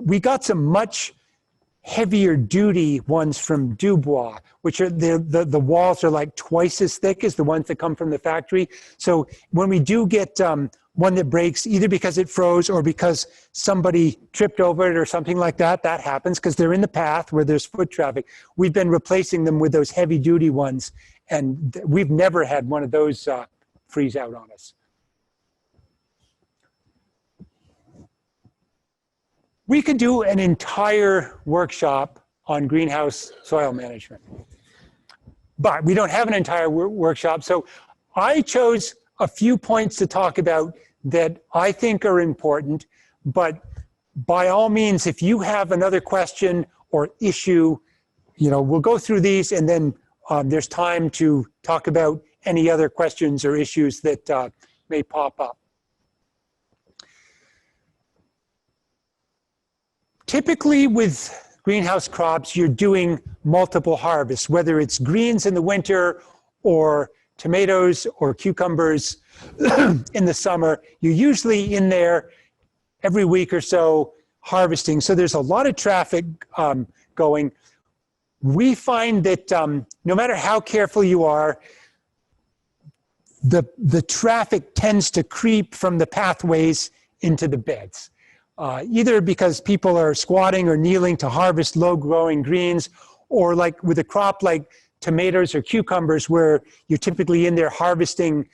We got some much heavier duty ones from Dubois, which are the walls are like twice as thick as the ones that come from the factory. So when we do get one that breaks, either because it froze or because somebody tripped over it or something like that, that happens because they're in the path where there's foot traffic. We've been replacing them with those heavy duty ones, and we've never had one of those freeze out on us. We could do an entire workshop on greenhouse soil management, but we don't have an entire workshop. So I chose a few points to talk about that I think are important, but by all means, if you have another question or issue, we'll go through these, and then there's time to talk about any other questions or issues that may pop up. Typically with greenhouse crops, you're doing multiple harvests, whether it's greens in the winter or tomatoes or cucumbers in the summer. You're usually in there every week or so harvesting. So there's a lot of traffic going. We find that no matter how careful you are, the traffic tends to creep from the pathways into the beds. Either because people are squatting or kneeling to harvest low-growing greens, or like with a crop like tomatoes or cucumbers, where you're typically in there harvesting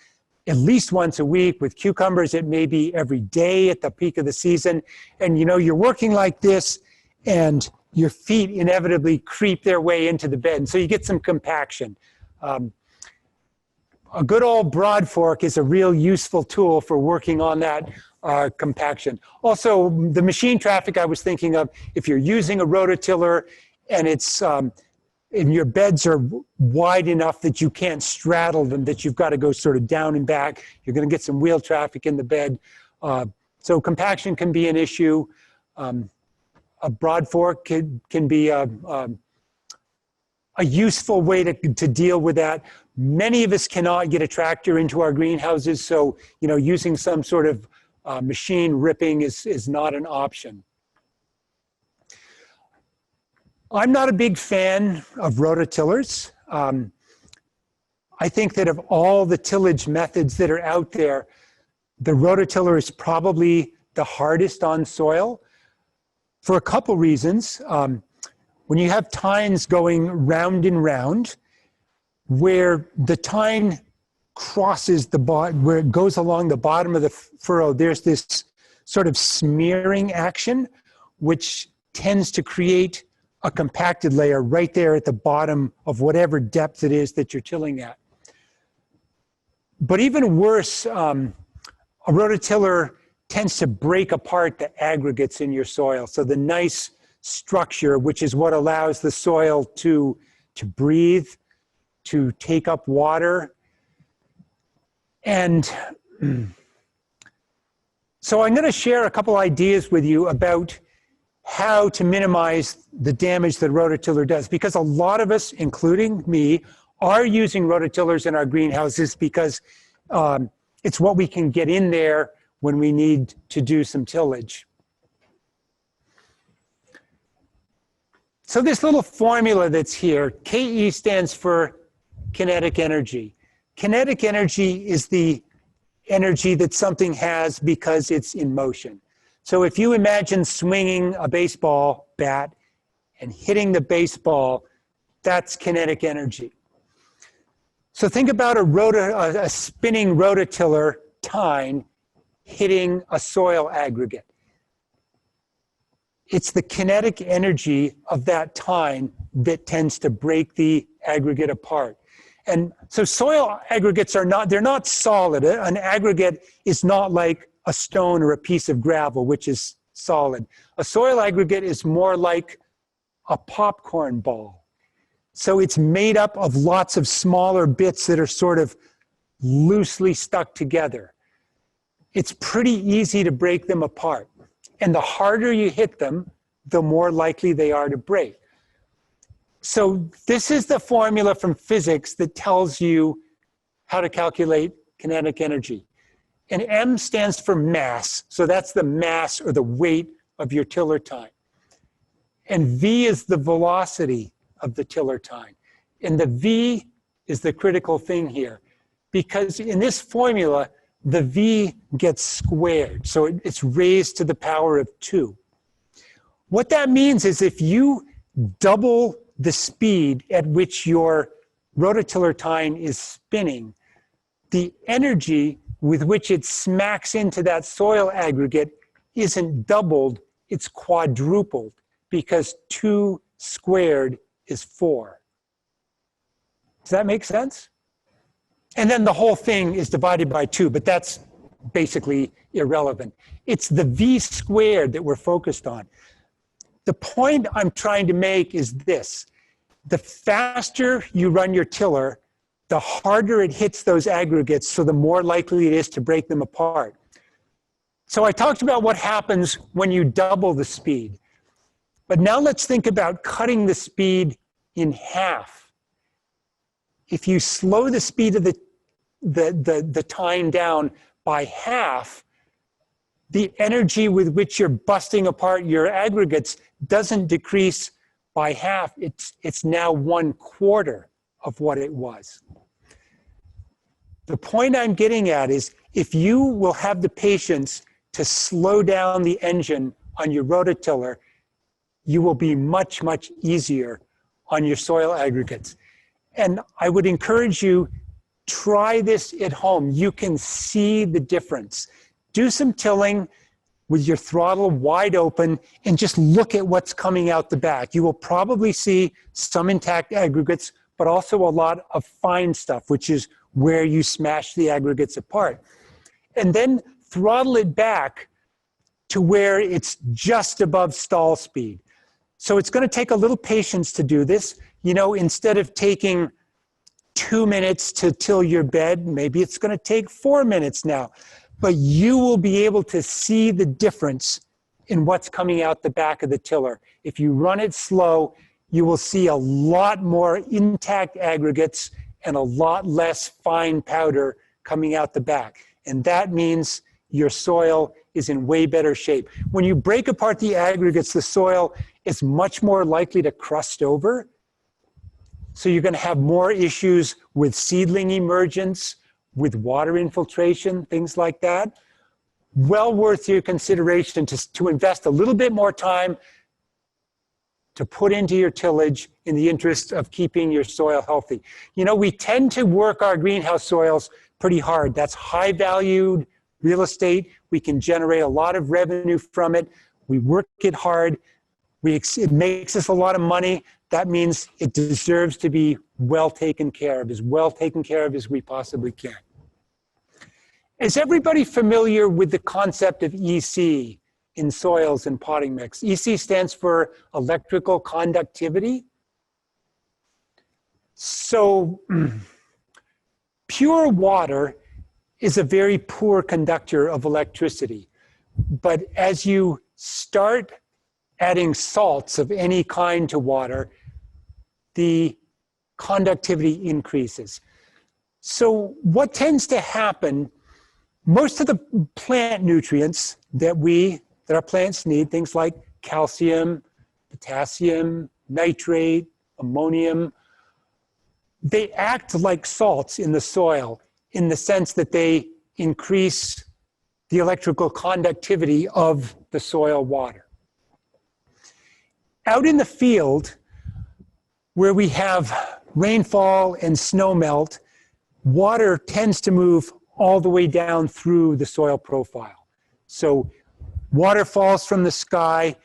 at least once a week. With cucumbers, it may be every day at the peak of the season. And you're working like this, and your feet inevitably creep their way into the bed. And so you get some compaction. A good old broad fork is a real useful tool for working on that compaction. Also, the machine traffic I was thinking of, if you're using a rotor tiller and it's and your beds are wide enough that you can't straddle them, that you've got to go sort of down and back, you're going to get some wheel traffic in the bed. So compaction can be an issue. A broad fork can be a useful way to deal with that. Many of us cannot get a tractor into our greenhouses, so using some sort of machine ripping is not an option. I'm not a big fan of rotor tillers. I think that of all the tillage methods that are out there, the rotor tiller is probably the hardest on soil for a couple reasons. When you have tines going round and round, where the tine crosses the bottom, where it goes along the bottom of the furrow, there's this sort of smearing action, which tends to create a compacted layer right there at the bottom of whatever depth it is that you're tilling at. But even worse, a rototiller tends to break apart the aggregates in your soil. So the nice structure, which is what allows the soil to breathe, to take up water. And so I'm going to share a couple ideas with you about how to minimize the damage that rototiller does, because a lot of us, including me, are using rototillers in our greenhouses because it's what we can get in there when we need to do some tillage. So this little formula that's here, KE stands for kinetic energy. Kinetic energy is the energy that something has because it's in motion. So if you imagine swinging a baseball bat and hitting the baseball, that's kinetic energy. So think about a spinning rototiller tine hitting a soil aggregate. It's the kinetic energy of that tine that tends to break the aggregate apart. And so soil aggregates they're not solid. An aggregate is not like a stone or a piece of gravel, which is solid. A soil aggregate is more like a popcorn ball. So it's made up of lots of smaller bits that are sort of loosely stuck together. It's pretty easy to break them apart. And the harder you hit them, the more likely they are to break. So this is the formula from physics that tells you how to calculate kinetic energy. And M stands for mass. So that's the mass or the weight of your tiller tine. And V is the velocity of the tiller tine. And the V is the critical thing here. Because in this formula, the V gets squared. So it's raised to the power of 2. What that means is if you double the speed at which your rototiller tine is spinning, the energy with which it smacks into that soil aggregate isn't doubled, it's quadrupled, because 2 squared is 4. Does that make sense? And then the whole thing is divided by 2, but that's basically irrelevant. It's the V squared that we're focused on. The point I'm trying to make is this. The faster you run your tiller, the harder it hits those aggregates, so the more likely it is to break them apart. So I talked about what happens when you double the speed. But now let's think about cutting the speed in half. If you slow the speed of the tine down by half, the energy with which you're busting apart your aggregates doesn't decrease by half. It's now 1/4 of what it was. The point I'm getting at is if you will have the patience to slow down the engine on your rototiller, you will be much, much easier on your soil aggregates. And I would encourage you, try this at home. You can see the difference. Do some tilling with your throttle wide open and just look at what's coming out the back. You will probably see some intact aggregates, but also a lot of fine stuff, which is where you smash the aggregates apart. And then throttle it back to where it's just above stall speed. So it's going to take a little patience to do this. You know, instead of taking 2 minutes to till your bed, maybe it's going to take 4 minutes now. But you will be able to see the difference in what's coming out the back of the tiller. If you run it slow, you will see a lot more intact aggregates and a lot less fine powder coming out the back. And that means your soil is in way better shape. When you break apart the aggregates, the soil is much more likely to crust over. So you're going to have more issues with seedling emergence, with water infiltration, things like that. Well worth your consideration to invest a little bit more time to put into your tillage in the interest of keeping your soil healthy. You know, we tend to work our greenhouse soils pretty hard. That's high valued real estate. We can generate a lot of revenue from it. We work it hard. It makes us a lot of money. That means it deserves to be well taken care of, as well taken care of as we possibly can. Is everybody familiar with the concept of EC in soils and potting mix? EC stands for electrical conductivity. So pure water is a very poor conductor of electricity. But as you start adding salts of any kind to water, the conductivity increases. So what tends to happen, most of the plant nutrients that our plants need, things like calcium, potassium, nitrate, ammonium, they act like salts in the soil in the sense that they increase the electrical conductivity of the soil water. Out in the field, where we have rainfall and snow melt, water tends to move all the way down through the soil profile. So water falls from the sky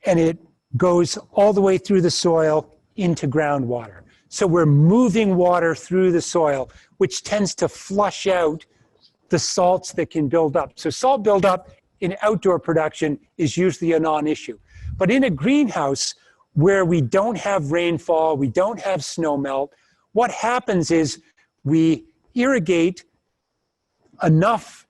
and it goes all the way through the soil into groundwater. So we're moving water through the soil, which tends to flush out the salts that can build up. So salt buildup in outdoor production is usually a non-issue. But in a greenhouse where we don't have rainfall, we don't have snow melt, what happens is we irrigate enough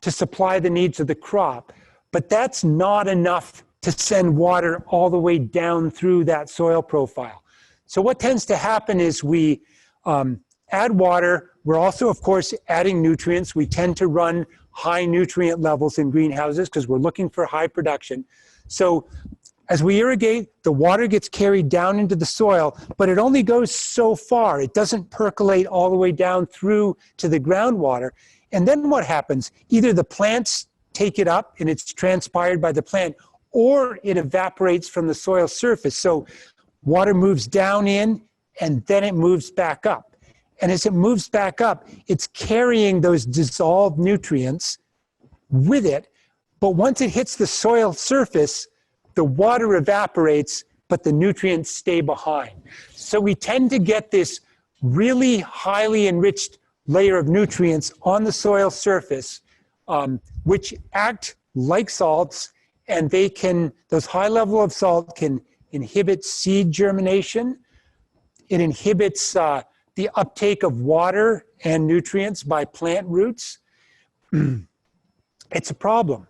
to supply the needs of the crop, but that's not enough to send water all the way down through that soil profile. So what tends to happen is we add water. We're also, of course, adding nutrients. We tend to run high nutrient levels in greenhouses because we're looking for high production. So as we irrigate, the water gets carried down into the soil, but it only goes so far. It doesn't percolate all the way down through to the groundwater. And then what happens? Either the plants take it up and it's transpired by the plant, or it evaporates from the soil surface. So water moves down in and then it moves back up. And as it moves back up, it's carrying those dissolved nutrients with it. But once it hits the soil surface, the water evaporates, but the nutrients stay behind. So we tend to get this really highly enriched layer of nutrients on the soil surface, which act like salts, and they can, those high level of salt can inhibit seed germination. It inhibits the uptake of water and nutrients by plant roots. It's a problem.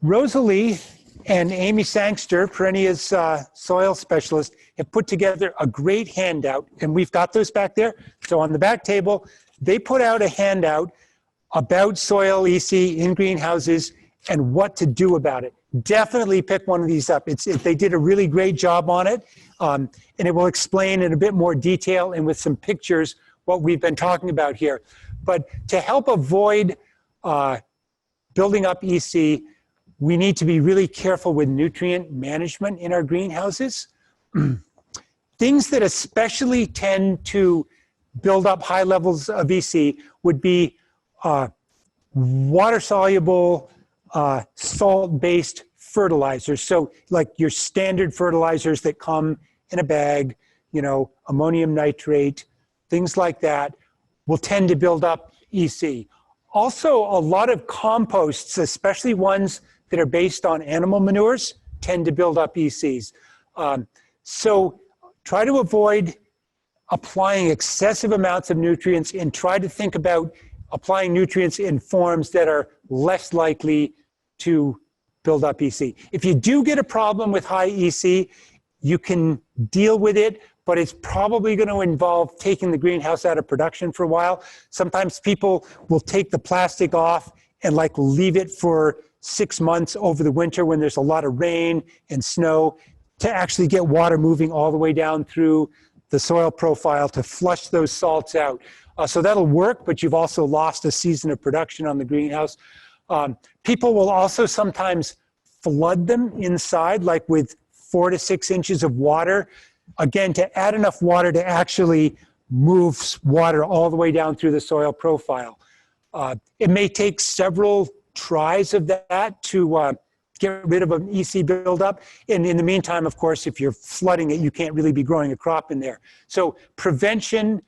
Rosalie and Amy Sangster, Perennia's soil specialist, have put together a great handout, and we've got those back there. So on the back table, they put out a handout about soil EC in greenhouses and what to do about it. Definitely pick one of these up. They did a really great job on it, and it will explain in a bit more detail and with some pictures what we've been talking about here. But to help avoid building up EC, we need to be really careful with nutrient management in our greenhouses. Things that especially tend to build up high levels of EC would be water-soluble, salt-based fertilizers. So like your standard fertilizers that come in a bag, you know, ammonium nitrate, things like that will tend to build up EC. Also, a lot of composts, especially ones that are based on animal manures, tend to build up ECs. So try to avoid applying excessive amounts of nutrients and try to think about applying nutrients in forms that are less likely to build up EC. If you do get a problem with high EC, you can deal with it, but it's probably going to involve taking the greenhouse out of production for a while. Sometimes people will take the plastic off and like leave it for 6 months over the winter when there's a lot of rain and snow to actually get water moving all the way down through the soil profile to flush those salts out. So that'll work, but you've also lost a season of production on the greenhouse. People will also sometimes flood them inside, like with 4 to 6 inches of water, again, to add enough water to actually move water all the way down through the soil profile. It may take several tries of that to get rid of an EC buildup. And in the meantime, of course, if you're flooding it, you can't really be growing a crop in there. So prevention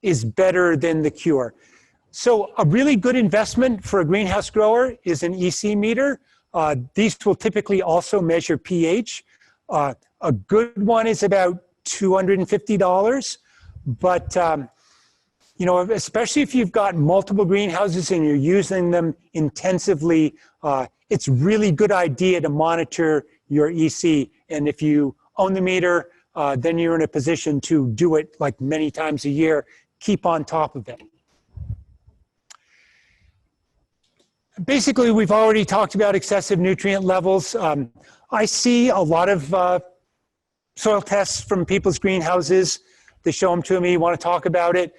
is better than the cure. So a really good investment for a greenhouse grower is an EC meter. These will typically also measure pH. A good one is about $250, but you know, especially if you've got multiple greenhouses and you're using them intensively, it's really good idea to monitor your EC. And if you own the meter, then you're in a position to do it like many times a year. Keep on top of it. Basically, we've already talked about excessive nutrient levels. I see a lot of soil tests from people's greenhouses. They show them to me, want to talk about it.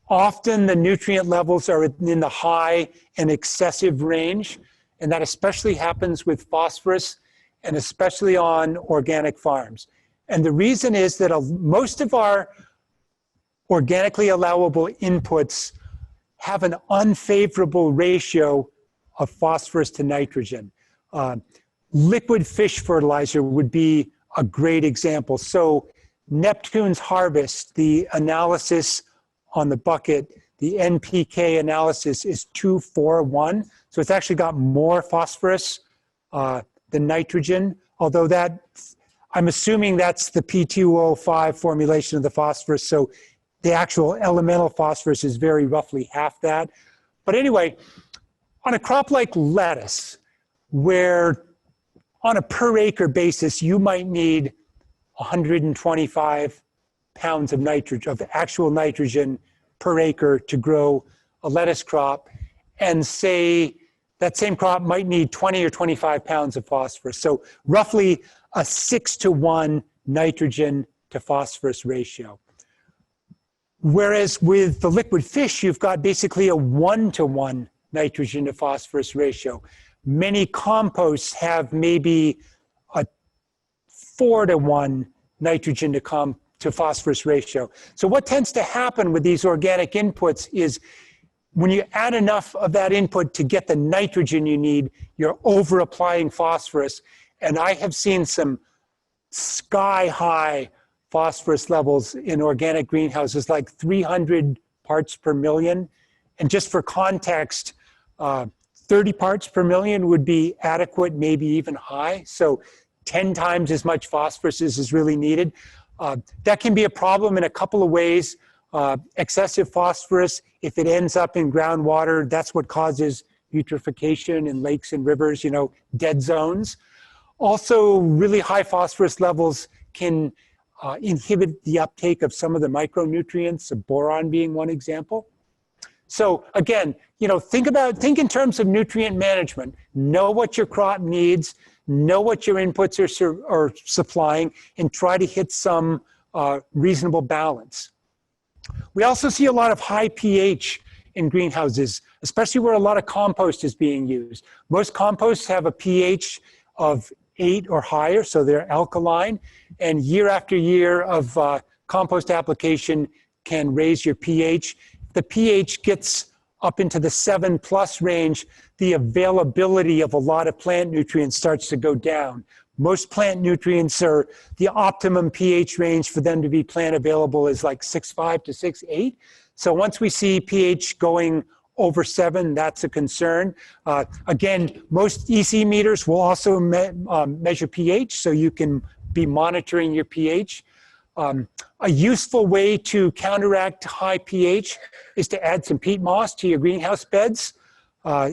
Often the nutrient levels are in the high and excessive range, and that especially happens with phosphorus and especially on organic farms. And the reason is that most of our organically allowable inputs have an unfavorable ratio of phosphorus to nitrogen. Liquid fish fertilizer would be a great example. So Neptune's Harvest, the analysis on the bucket, the NPK analysis is 2-4-1. So it's actually got more phosphorus than nitrogen, although I'm assuming that's the P2O5 formulation of the phosphorus. So the actual elemental phosphorus is very roughly half that. But anyway, on a crop like lettuce, where on a per acre basis, you might need 125 pounds of nitrogen, of actual nitrogen per acre to grow a lettuce crop, and say that same crop might need 20 or 25 pounds of phosphorus. So roughly a 6-to-1 nitrogen to phosphorus ratio. Whereas with the liquid fish, you've got basically a 1-to-1 nitrogen to phosphorus ratio. Many composts have maybe a 4-to-1 nitrogen to phosphorus ratio. So what tends to happen with these organic inputs is when you add enough of that input to get the nitrogen you need, you're over applying phosphorus. And I have seen some sky high phosphorus levels in organic greenhouses, like 300 parts per million. And just for context, 30 parts per million would be adequate, maybe even high. So 10 times as much phosphorus is really needed. That can be a problem in a couple of ways. Excessive phosphorus, if it ends up in groundwater, that's what causes eutrophication in lakes and rivers, dead zones. Also, really high phosphorus levels can inhibit the uptake of some of the micronutrients, boron being one example. So again, think in terms of nutrient management. Know what your crop needs, know what your inputs are supplying, and try to hit some reasonable balance. We also see a lot of high pH in greenhouses, especially where a lot of compost is being used. Most composts have a pH of 8 or higher, so they're alkaline, and year after year of compost application can raise your pH. If the pH gets up into the 7+ range, the availability of a lot of plant nutrients starts to go down. Most plant nutrients are the optimum pH range for them to be plant available is like 6.5 to 6.8. So once we see pH going over 7, that's a concern. Again, most EC meters will also measure pH, so you can be monitoring your pH. A useful way to counteract high pH is to add some peat moss to your greenhouse beds.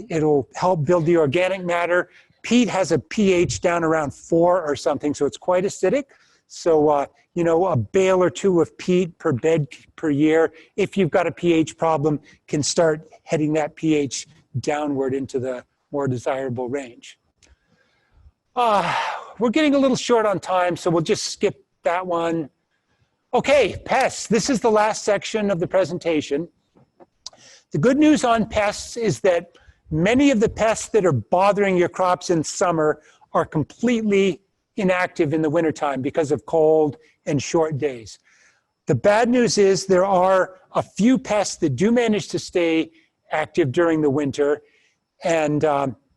It'll help build the organic matter. Peat has a pH down around 4 or something, so it's quite acidic. So, a bale or two of peat per bed per year, if you've got a pH problem, can start heading that pH downward into the more desirable range. We're getting a little short on time, so we'll just skip that one. Okay, pests. This is the last section of the presentation. The good news on pests is that many of the pests that are bothering your crops in summer are completely inactive in the wintertime because of cold and short days. The bad news is there are a few pests that do manage to stay active during the winter, and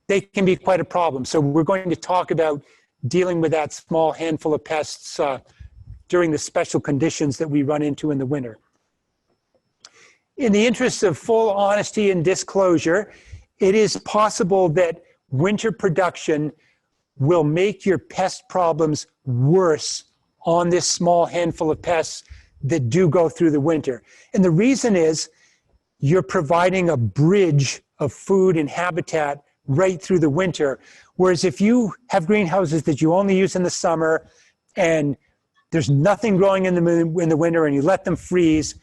they can be quite a problem. So we're going to talk about dealing with that small handful of pests during the special conditions that we run into in the winter. In the interest of full honesty and disclosure, it is possible that winter production will make your pest problems worse on this small handful of pests that do go through the winter. And the reason is you're providing a bridge of food and habitat right through the winter. Whereas if you have greenhouses that you only use in the summer and there's nothing growing in the winter and you let them freeze,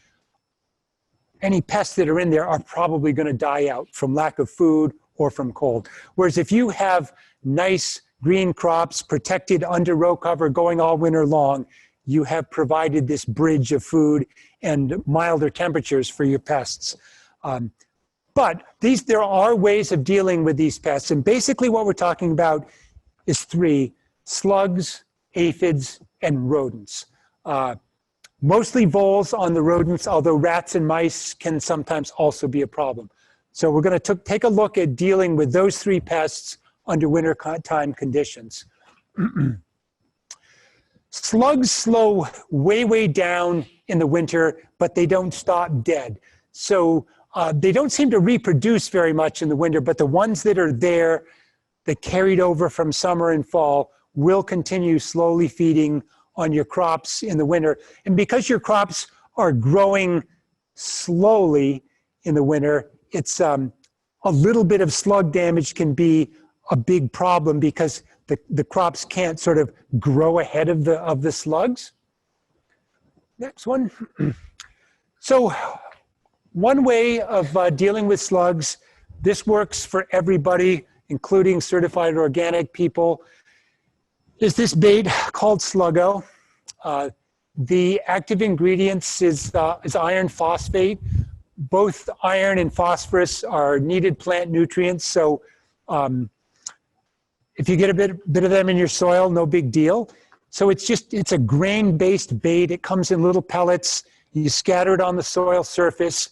any pests that are in there are probably going to die out from lack of food or from cold. Whereas if you have nice green crops protected under row cover going all winter long, you have provided this bridge of food and milder temperatures for your pests. But there are ways of dealing with these pests. And basically what we're talking about is 3: slugs, aphids, and rodents. Mostly voles on the rodents, although rats and mice can sometimes also be a problem. So we're going to take a look at dealing with those 3 pests under winter time conditions. Slugs slow way down in the winter, but they don't stop dead. So they don't seem to reproduce very much in the winter, but the ones that are there that carried over from summer and fall will continue slowly feeding on your crops in the winter. And because your crops are growing slowly in the winter, it's a little bit of slug damage can be a big problem because the crops can't sort of grow ahead of the slugs. Next one. So one way of dealing with slugs, this works for everybody, including certified organic people, is this bait called Sluggo. The active ingredients is iron phosphate. Both iron and phosphorus are needed plant nutrients, so if you get a bit of them in your soil, no big deal. So it's a grain-based bait. It comes in little pellets. You scatter it on the soil surface,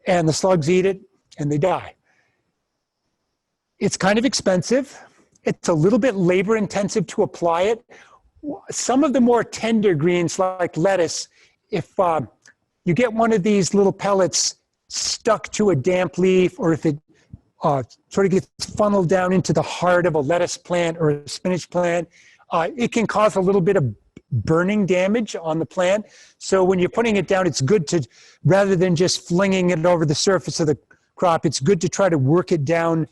and the slugs eat it, and they die. It's kind of expensive. It's a little bit labor-intensive to apply it. Some of the more tender greens, like lettuce, if you get one of these little pellets stuck to a damp leaf, or if it sort of gets funneled down into the heart of a lettuce plant or a spinach plant, it can cause a little bit of burning damage on the plant. So when you're putting it down, it's good to, rather than just flinging it over the surface of the crop, it's good to try to work it down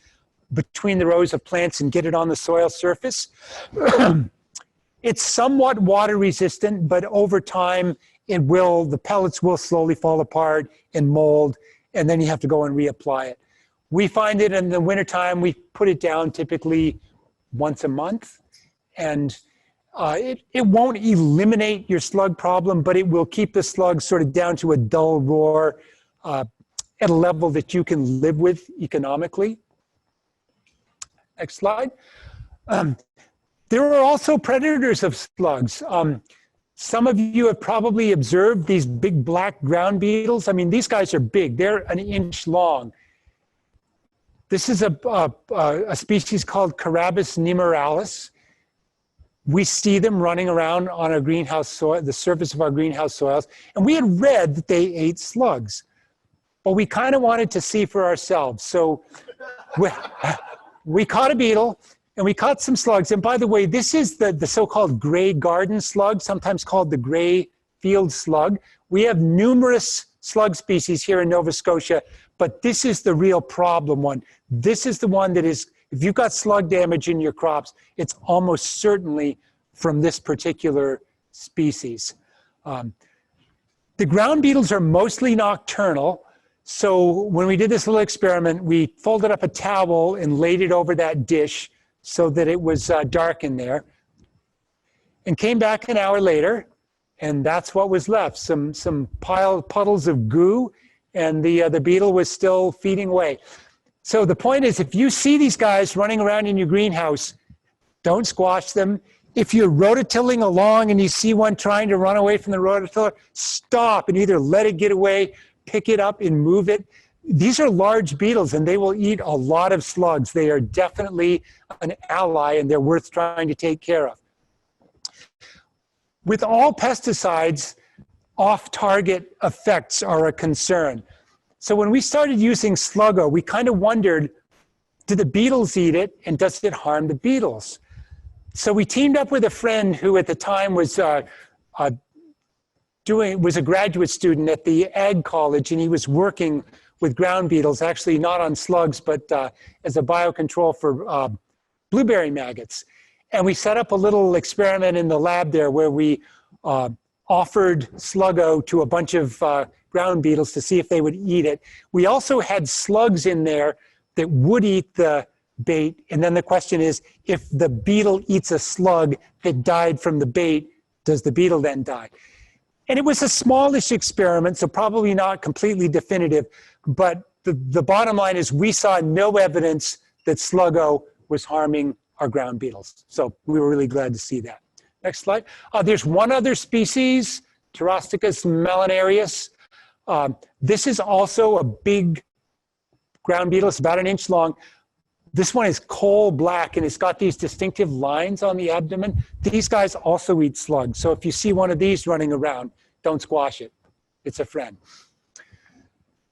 between the rows of plants and get it on the soil surface. It's somewhat water resistant, but over time, the pellets will slowly fall apart and mold, and then you have to go and reapply it. We find it in the wintertime, we put it down typically once a month, and it won't eliminate your slug problem, but it will keep the slugs sort of down to a dull roar at a level that you can live with economically. Next slide. There are also predators of slugs. Some of you have probably observed these big black ground beetles. I mean, these guys are big. They're an inch long. This is a species called Carabus nemoralis. We see them running around on our greenhouse soil, the surface of our greenhouse soils, and we had read that they ate slugs, but we kind of wanted to see for ourselves. So we caught a beetle and we caught some slugs. And by the way, this is the so-called gray garden slug, sometimes called the gray field slug. We have numerous slug species here in Nova Scotia, but this is the real problem one. This is the one that is, if you've got slug damage in your crops, it's almost certainly from this particular species. The ground beetles are mostly nocturnal. So when we did this little experiment, we folded up a towel and laid it over that dish so that it was dark in there, and came back an hour later, and that's what was left, some puddles of goo, and the beetle was still feeding away. So the point is, if you see these guys running around in your greenhouse, don't squash them. If you're rototilling along and you see one trying to run away from the rototiller, stop and either let it get away, pick it up and move it. These are large beetles and they will eat a lot of slugs. They are definitely an ally and they're worth trying to take care of. With all pesticides, off-target effects are a concern. So when we started using Sluggo, we kind of wondered, do the beetles eat it and does it harm the beetles? So we teamed up with a friend who at the time was a graduate student at the Ag College, and he was working with ground beetles, actually not on slugs, but as a biocontrol for blueberry maggots. And we set up a little experiment in the lab there where we offered Sluggo to a bunch of ground beetles to see if they would eat it. We also had slugs in there that would eat the bait. And then the question is, if the beetle eats a slug that died from the bait, does the beetle then die? And it was a smallish experiment, so probably not completely definitive, but the bottom line is we saw no evidence that Sluggo was harming our ground beetles. So we were really glad to see that. Next slide. There's one other species, Pterosticus melanarius. This is also a big ground beetle. It's about 1 inch long. This one is coal black, and it's got these distinctive lines on the abdomen. These guys also eat slugs. So if you see one of these running around, don't squash it. It's a friend.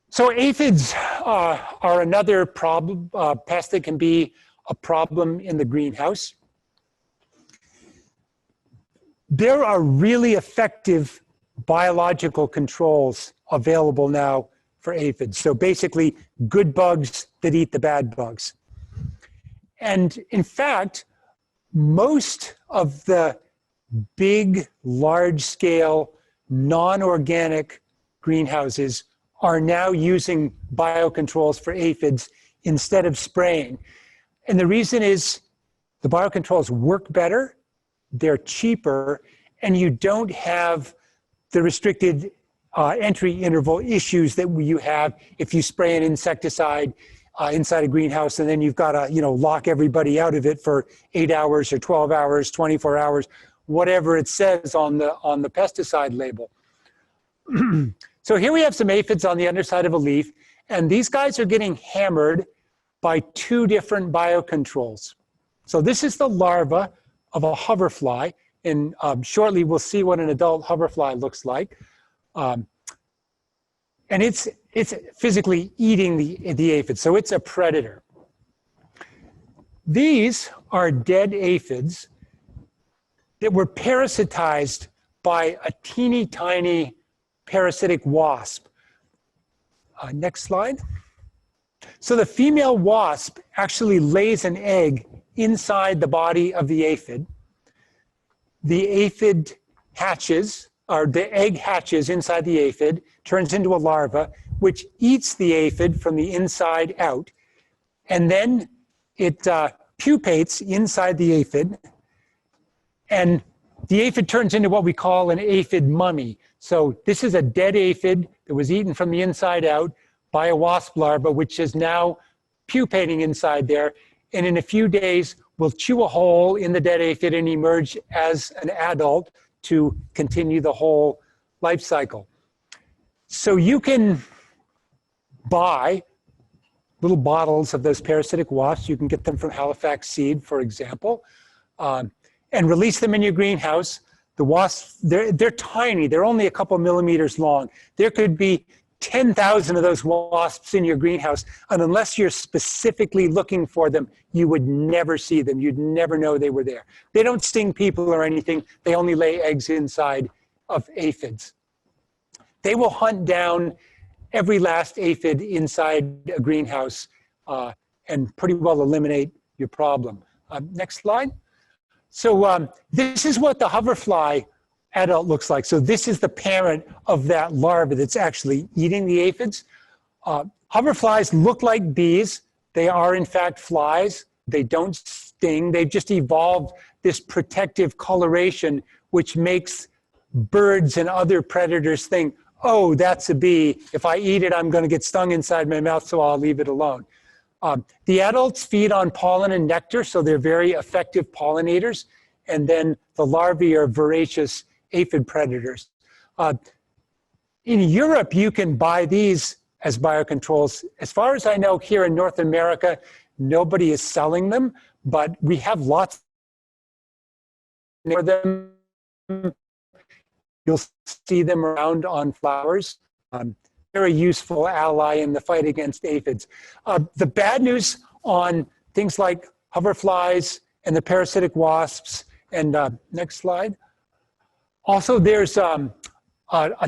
So aphids are another problem, pest that can be a problem in the greenhouse. There are really effective biological controls available now for aphids. So basically, good bugs that eat the bad bugs. And in fact, most of the big, large-scale, non-organic greenhouses are now using biocontrols for aphids instead of spraying. And the reason is the biocontrols work better, they're cheaper, and you don't have the restricted entry interval issues that you have if you spray an insecticide inside a greenhouse and then you've got to lock everybody out of it for 8 hours or 12 hours, 24 hours, whatever it says on the pesticide label. So here we have some aphids on the underside of a leaf, and these guys are getting hammered by 2 different biocontrols. So this is the larva of a hoverfly, and shortly we'll see what an adult hoverfly looks like. And it's physically eating the aphid, so it's a predator. These are dead aphids that were parasitized by a teeny tiny parasitic wasp. Next slide. So the female wasp actually lays an egg inside the body of the aphid. The aphid hatches, or the egg hatches inside the aphid, turns into a larva, which eats the aphid from the inside out. And then it pupates inside the aphid. And the aphid turns into what we call an aphid mummy. So this is a dead aphid that was eaten from the inside out by a wasp larva, which is now pupating inside there. And in a few days, will chew a hole in the dead aphid and emerge as an adult to continue the whole life cycle. So you can buy little bottles of those parasitic wasps. You can get them from Halifax Seed, for example, and release them in your greenhouse. The wasps, they're tiny. They're only a couple millimeters long. There could be 10,000 of those wasps in your greenhouse, and unless you're specifically looking for them, you would never see them. You'd never know they were there. They don't sting people or anything. They only lay eggs inside of aphids. They will hunt down every last aphid inside a greenhouse and pretty well eliminate your problem. Next slide. So this is what the hoverfly adult looks like. So this is the parent of that larva that's actually eating the aphids. Hoverflies look like bees. They are in fact flies. They don't sting. They've just evolved this protective coloration, which makes birds and other predators think, oh, that's a bee. If I eat it, I'm going to get stung inside my mouth, so I'll leave it alone. The adults feed on pollen and nectar, so they're very effective pollinators. And then the larvae are voracious aphid predators. In Europe, you can buy these as biocontrols. As far as I know, here in North America, nobody is selling them, but we have lots of them. You'll see them around on flowers. Very useful ally in the fight against aphids. The bad news on things like hoverflies and the parasitic wasps, and next slide. Also, there's a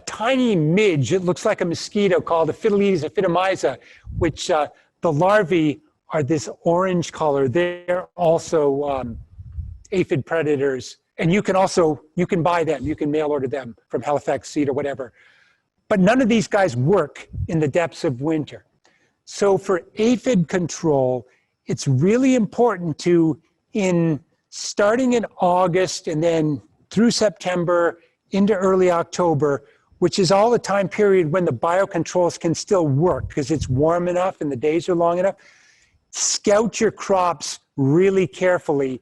tiny midge, it looks like a mosquito, called Aphides aphidomyza, which the larvae are this orange color. They're also aphid predators. And you can buy them. You can mail order them from Halifax Seed or whatever. But none of these guys work in the depths of winter. So for aphid control, it's really important to, starting in August and then through September into early October, which is all the time period when the biocontrols can still work because it's warm enough and the days are long enough. Scout your crops really carefully.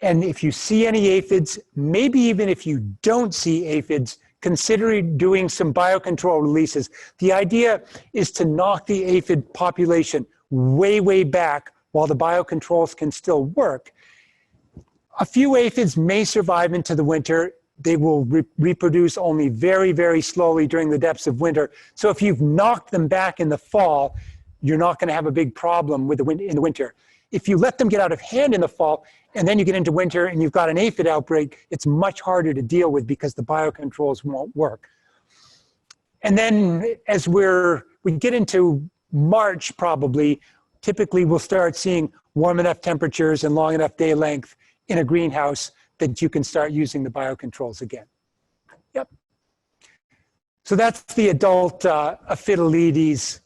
And if you see any aphids, maybe even if you don't see aphids, consider doing some biocontrol releases. The idea is to knock the aphid population way, way back while the biocontrols can still work. A few aphids may survive into the winter. They will reproduce only very, very slowly during the depths of winter. So if you've knocked them back in the fall, you're not going to have a big problem with in the winter. If you let them get out of hand in the fall, and then you get into winter and you've got an aphid outbreak, it's much harder to deal with because the biocontrols won't work. And then as we get into March probably, typically we'll start seeing warm enough temperatures and long enough day length in a greenhouse that you can start using the biocontrols again. Yep. So that's the adult Aphidoletes.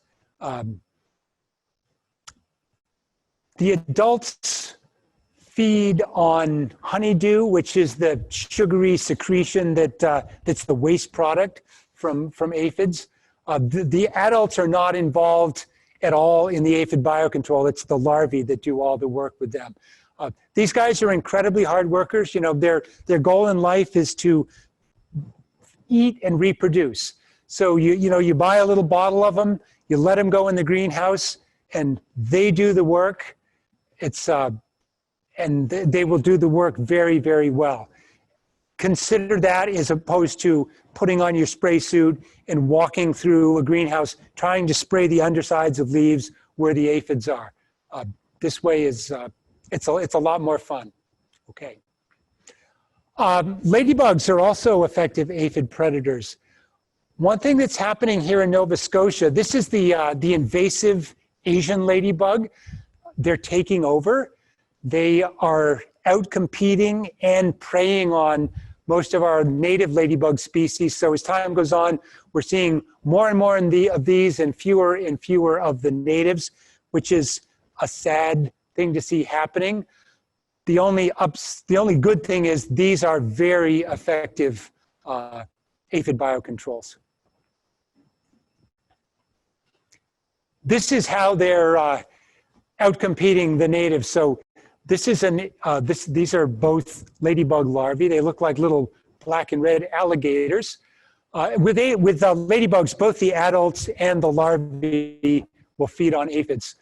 The adults feed on honeydew, which is the sugary secretion that's the waste product from aphids. The adults are not involved at all in the aphid biocontrol. It's the larvae that do all the work with them. These guys are incredibly hard workers. You know, their goal in life is to eat and reproduce. So you buy a little bottle of them, you let them go in the greenhouse, and they do the work. And they will do the work very, very well. Consider that as opposed to putting on your spray suit and walking through a greenhouse trying to spray the undersides of leaves where the aphids are. This way is it's a lot more fun. Okay. Ladybugs are also effective aphid predators. One thing that's happening here in Nova Scotia, this is the invasive Asian ladybug. They're taking over. They are outcompeting and preying on most of our native ladybug species. So as time goes on, we're seeing more and more of these and fewer of the natives, which is a sad thing to see happening. The only good thing is these are very effective aphid biocontrols. This is how they're outcompeting the natives. So this is these are both ladybug larvae. They look like little black and red alligators. With ladybugs, both the adults and the larvae will feed on aphids.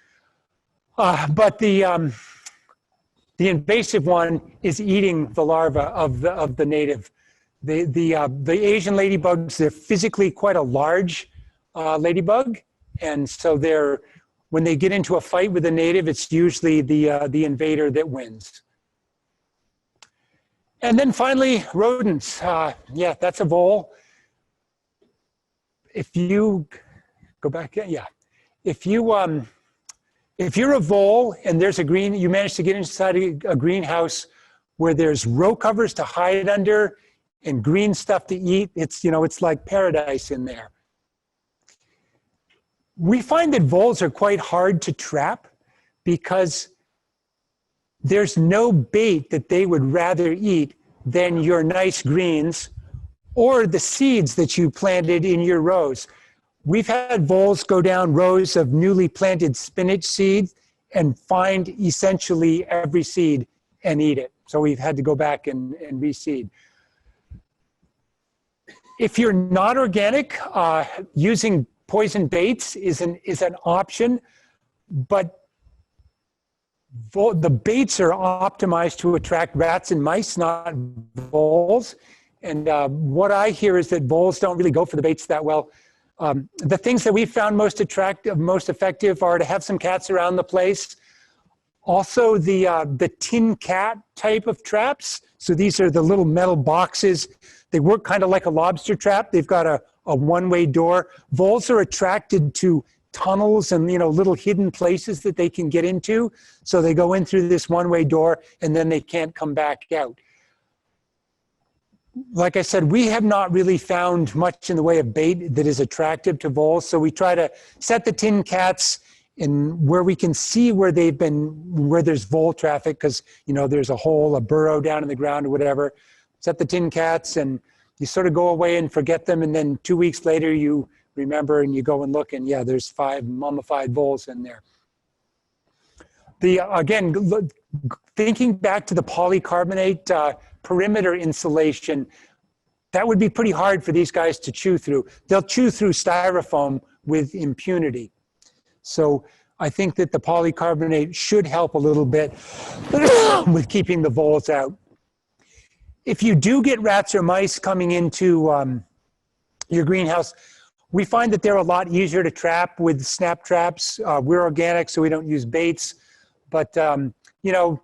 But the invasive one is eating the larva of the native. The Asian ladybugs, they're physically quite a large ladybug, and so when they get into a fight with the native, it's usually the invader that wins. And then finally, rodents. Yeah, that's a vole. If you go back, yeah. If you're a vole and there's you manage to get inside a greenhouse where there's row covers to hide under and green stuff to eat, it's like paradise in there. We find that voles are quite hard to trap because there's no bait that they would rather eat than your nice greens or the seeds that you planted in your rows. We've had voles go down rows of newly planted spinach seeds and find essentially every seed and eat it. So we've had to go back and reseed. If you're not organic, using poison baits is an option, but the baits are optimized to attract rats and mice, not voles. And what I hear is that voles don't really go for the baits that well. The things that we found most attractive, most effective are to have some cats around the place. Also the tin cat type of traps. So these are the little metal boxes. They work kind of like a lobster trap. They've got a one-way door. Voles are attracted to tunnels and little hidden places that they can get into. So they go in through this one-way door and then they can't come back out. Like I said, we have not really found much in the way of bait that is attractive to voles. So we try to set the tin cats in where we can see where there's vole traffic, because there's a hole, a burrow down in the ground or whatever. set the tin cats, and you sort of go away and forget them, and then 2 weeks later you remember and you go and look, and yeah, there's 5 mummified voles in there. Again, thinking back to the polycarbonate perimeter insulation, that would be pretty hard for these guys to chew through. They'll chew through styrofoam with impunity. So I think that the polycarbonate should help a little bit with keeping the voles out. If you do get rats or mice coming into your greenhouse, we find that they're a lot easier to trap with snap traps. We're organic, so we don't use baits. But, you know,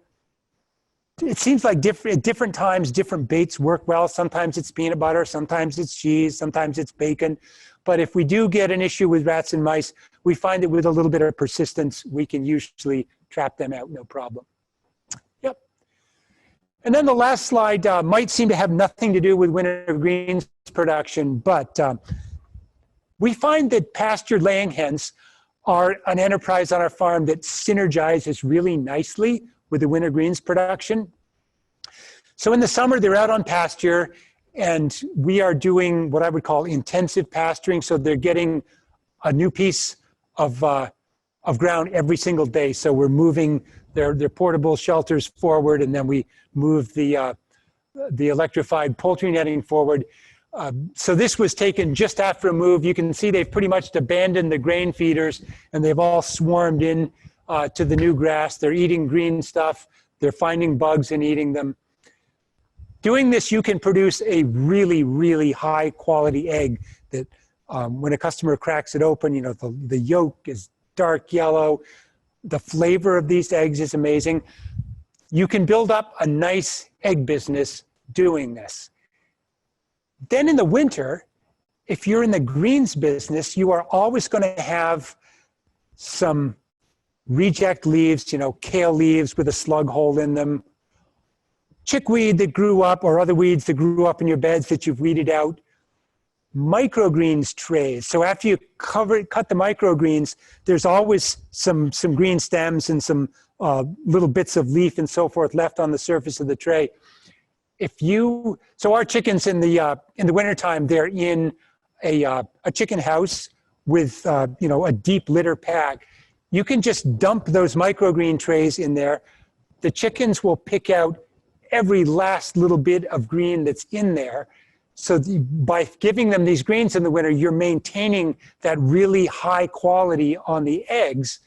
it seems like at different times, different baits work well. Sometimes it's peanut butter, sometimes it's cheese, sometimes it's bacon. But if we do get an issue with rats and mice, we find that with a little bit of persistence, we can usually trap them out, no problem. Yep. And then the last slide might seem to have nothing to do with winter greens production, but we find that pasture laying hens are an enterprise on our farm that synergizes really nicely with the winter greens production. So in the summer, they're out on pasture, and we are doing what I would call intensive pasturing. So they're getting a new piece of ground every single day. So we're moving their portable shelters forward, and then we move the electrified poultry netting forward. So this was taken just after a move. You can see they've pretty much abandoned the grain feeders, and they've all swarmed in to the new grass. They're eating green stuff. They're finding bugs and eating them. Doing this, you can produce a really, really high quality egg that when a customer cracks it open, you know, the yolk is dark yellow. The flavor of these eggs is amazing. You can build up a nice egg business doing this. Then in the winter, if you're in the greens business, you are always going to have some reject leaves, you know, kale leaves with a slug hole in them, chickweed that grew up, or other weeds that grew up in your beds that you've weeded out, microgreens trays. So after you cut the microgreens, there's always some green stems and some little bits of leaf and so forth left on the surface of the tray. So our chickens in the wintertime, they're in a chicken house with you know, a deep litter pack. You can just dump those microgreen trays in there. The chickens will pick out every last little bit of green that's in there. So by giving them these greens in the winter, you're maintaining that really high quality on the eggs.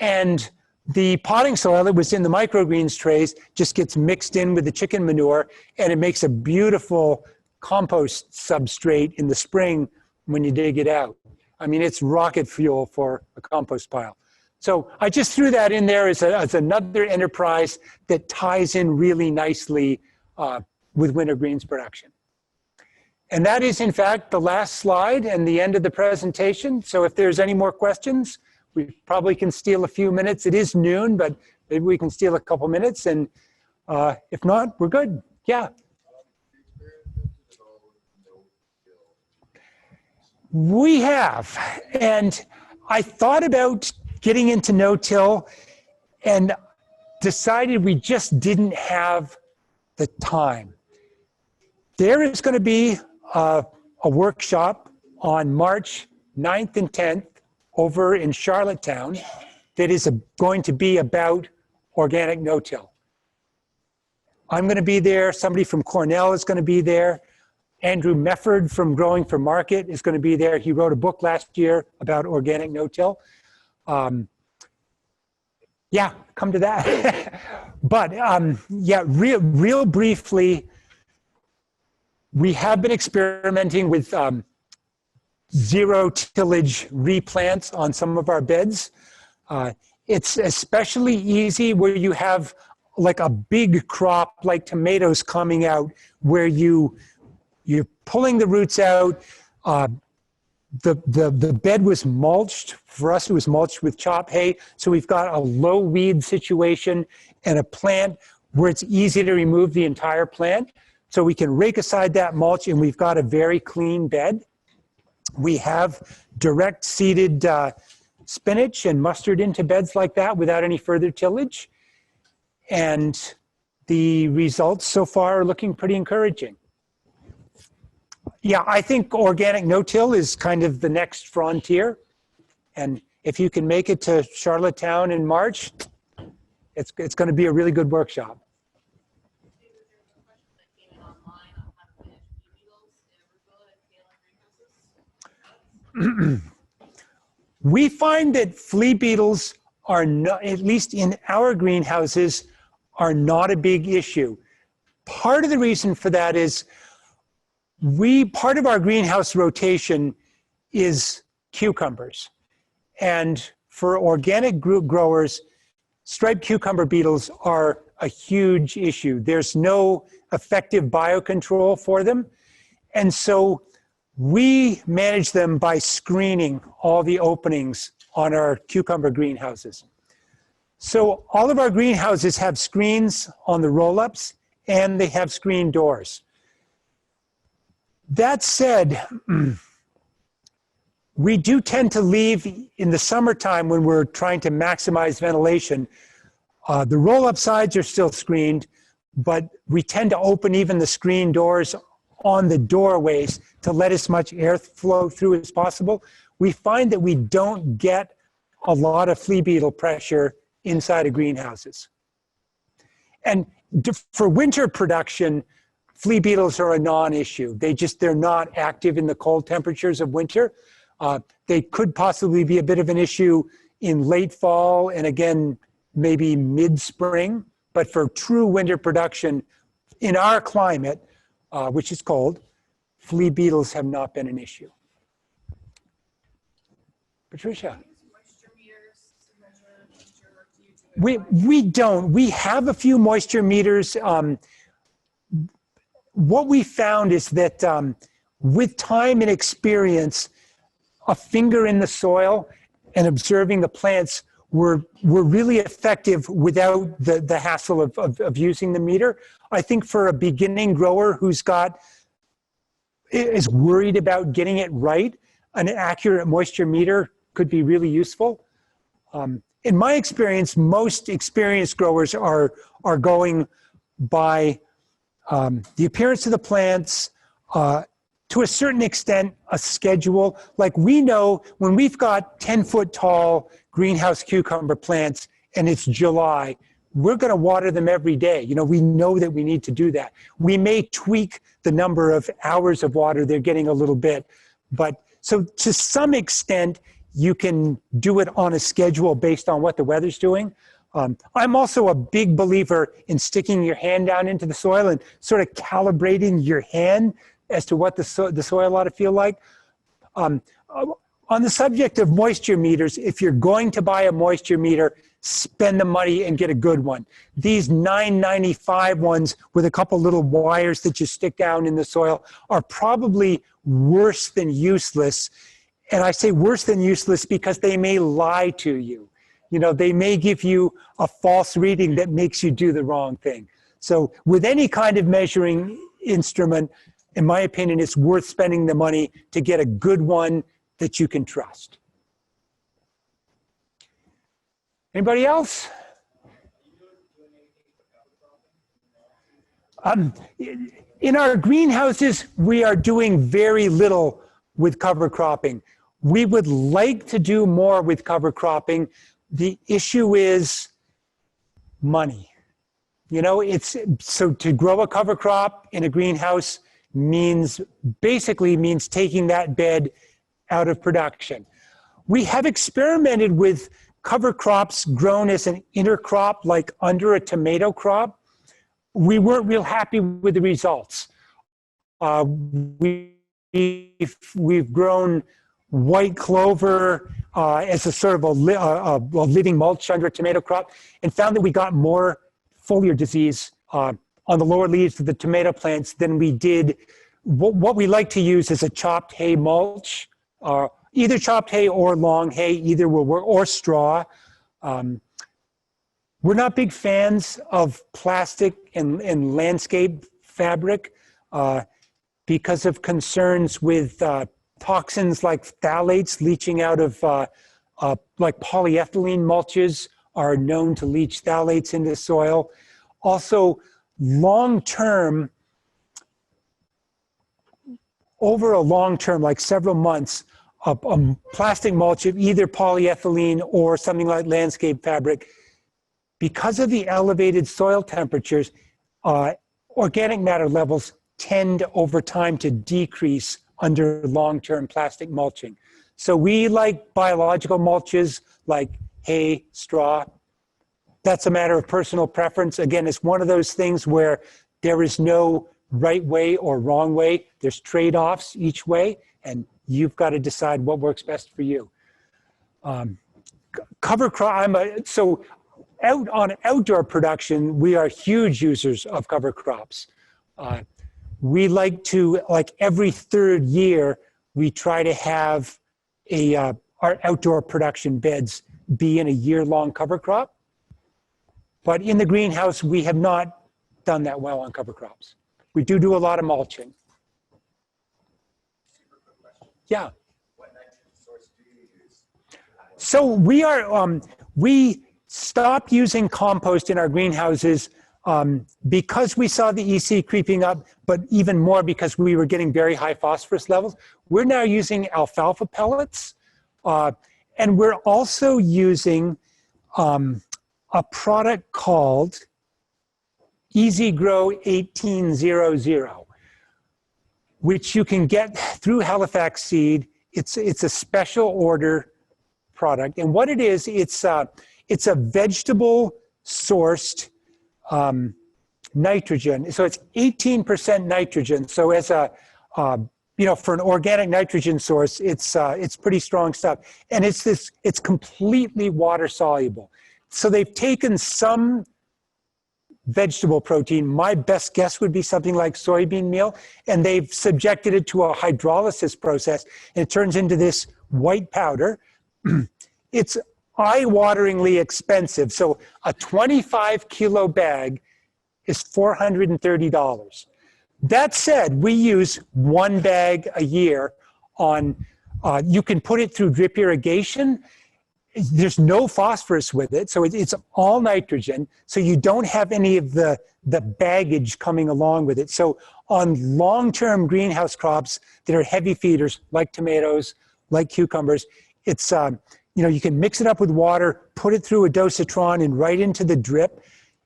And the potting soil that was in the microgreens trays just gets mixed in with the chicken manure, and it makes a beautiful compost substrate in the spring when you dig it out. I mean, it's rocket fuel for a compost pile. So I just threw that in there as another enterprise that ties in really nicely with winter greens production. And that is, in fact, the last slide and the end of the presentation. So if there's any more questions, we probably can steal a few minutes. It is noon, but maybe we can steal a couple minutes. And if not, we're good. Yeah. We have. And I thought about getting into no-till and decided we just didn't have the time. There is going to be a workshop on March 9th and 10th over in Charlottetown that is going to be about organic no-till. I'm going to be there. Somebody from Cornell is going to be there. Andrew Mefford from Growing for Market is going to be there. He wrote a book last year about organic no-till. Yeah, come to that. But yeah, real briefly, we have been experimenting with zero tillage replants on some of our beds. It's especially easy where you have like a big crop like tomatoes coming out, where you're pulling the roots out. The bed was mulched. For us, it was mulched with chop hay. So we've got a low weed situation and a plant where it's easy to remove the entire plant. So we can rake aside that mulch, and we've got a very clean bed. We have direct seeded spinach and mustard into beds like that without any further tillage. And the results so far are looking pretty encouraging. Yeah, I think organic no-till is kind of the next frontier. And if you can make it to Charlottetown in March, it's going to be a really good workshop. We find that flea beetles are not, at least in our greenhouses, are not a big issue. Part of the reason for that is part of our greenhouse rotation is cucumbers. And for organic group growers, striped cucumber beetles are a huge issue. There's no effective biocontrol for them. And so we manage them by screening all the openings on our cucumber greenhouses. So all of our greenhouses have screens on the roll-ups and they have screen doors. That said, we do tend to leave in the summertime when we're trying to maximize ventilation. The roll-up sides are still screened, but we tend to open even the screen doors on the doorways to let as much air flow through as possible. We find that we don't get a lot of flea beetle pressure inside of greenhouses. And for winter production, flea beetles are a non-issue. They're not active in the cold temperatures of winter. They could possibly be a bit of an issue in late fall and again, maybe mid-spring. But for true winter production in our climate, which is cold, flea beetles have not been an issue. Patricia? We don't. We have a few moisture meters. What we found is that with time and experience, a finger in the soil and observing the plants were really effective without the hassle of using the meter. I think for a beginning grower who's is worried about getting it right, an accurate moisture meter could be really useful. In my experience, most experienced growers are going by the appearance of the plants, to a certain extent, a schedule. Like we know when we've got 10-foot tall greenhouse cucumber plants and it's July, we're going to water them every day. You know, we know that we need to do that. We may tweak the number of hours of water they're getting a little bit, but so to some extent, you can do it on a schedule based on what the weather's doing. I'm also a big believer in sticking your hand down into the soil and sort of calibrating your hand as to what the soil ought to feel like. On the subject of moisture meters, if you're going to buy a moisture meter, spend the money and get a good one. These $9.95 ones with a couple little wires that you stick down in the soil are probably worse than useless. And I say worse than useless because they may lie to you. You know, they may give you a false reading that makes you do the wrong thing. So with any kind of measuring instrument, in my opinion, it's worth spending the money to get a good one that you can trust. Anybody else? In our greenhouses, we are doing very little with cover cropping. We would like to do more with cover cropping. The issue is money. You know, so to grow a cover crop in a greenhouse basically means taking that bed out of production. We have experimented with cover crops grown as an intercrop, like under a tomato crop. We weren't real happy with the results. We've grown white clover as a sort of a living mulch under a tomato crop, and found that we got more foliar disease on the lower leaves of the tomato plants than we did. What we like to use is a chopped hay mulch, either chopped hay or long hay, either will work, or straw. We're not big fans of plastic and landscape fabric because of concerns with toxins like phthalates leaching out of, like polyethylene mulches are known to leach phthalates into soil. Also, long-term, over a long term, like several months, a plastic mulch of either polyethylene or something like landscape fabric, because of the elevated soil temperatures, organic matter levels tend over time to decrease under long-term plastic mulching. So we like biological mulches like hay, straw. That's a matter of personal preference. Again, it's one of those things where there is no right way or wrong way. There's trade-offs each way, and you've got to decide what works best for you. Cover crop, so out on outdoor production, we are huge users of cover crops. We like to, like every third year, we try to have our outdoor production beds be in a year-long cover crop. But in the greenhouse, we have not done that well on cover crops. We do a lot of mulching. Super quick question. Yeah. What nitrogen source do you use? So we stopped using compost in our greenhouses because we saw the EC creeping up, but even more because we were getting very high phosphorus levels. We're now using alfalfa pellets, and we're also using a product called Easy Grow 1800, which you can get through Halifax Seed. It's a special order product, and what it is, it's a vegetable sourced nitrogen. So it's 18% nitrogen. So as a for an organic nitrogen source, it's pretty strong stuff, and it's completely water soluble. So they've taken some vegetable protein, my best guess would be something like soybean meal, and they've subjected it to a hydrolysis process, and it turns into this white powder. It's eye-wateringly expensive. So a 25-kilo bag is $430. That said, we use one bag a year on, you can put it through drip irrigation. There's no phosphorus with it, so it's all nitrogen, so you don't have any of the baggage coming along with it. So on long-term greenhouse crops that are heavy feeders, like tomatoes, like cucumbers, it's, you can mix it up with water, put it through a dosatron and right into the drip.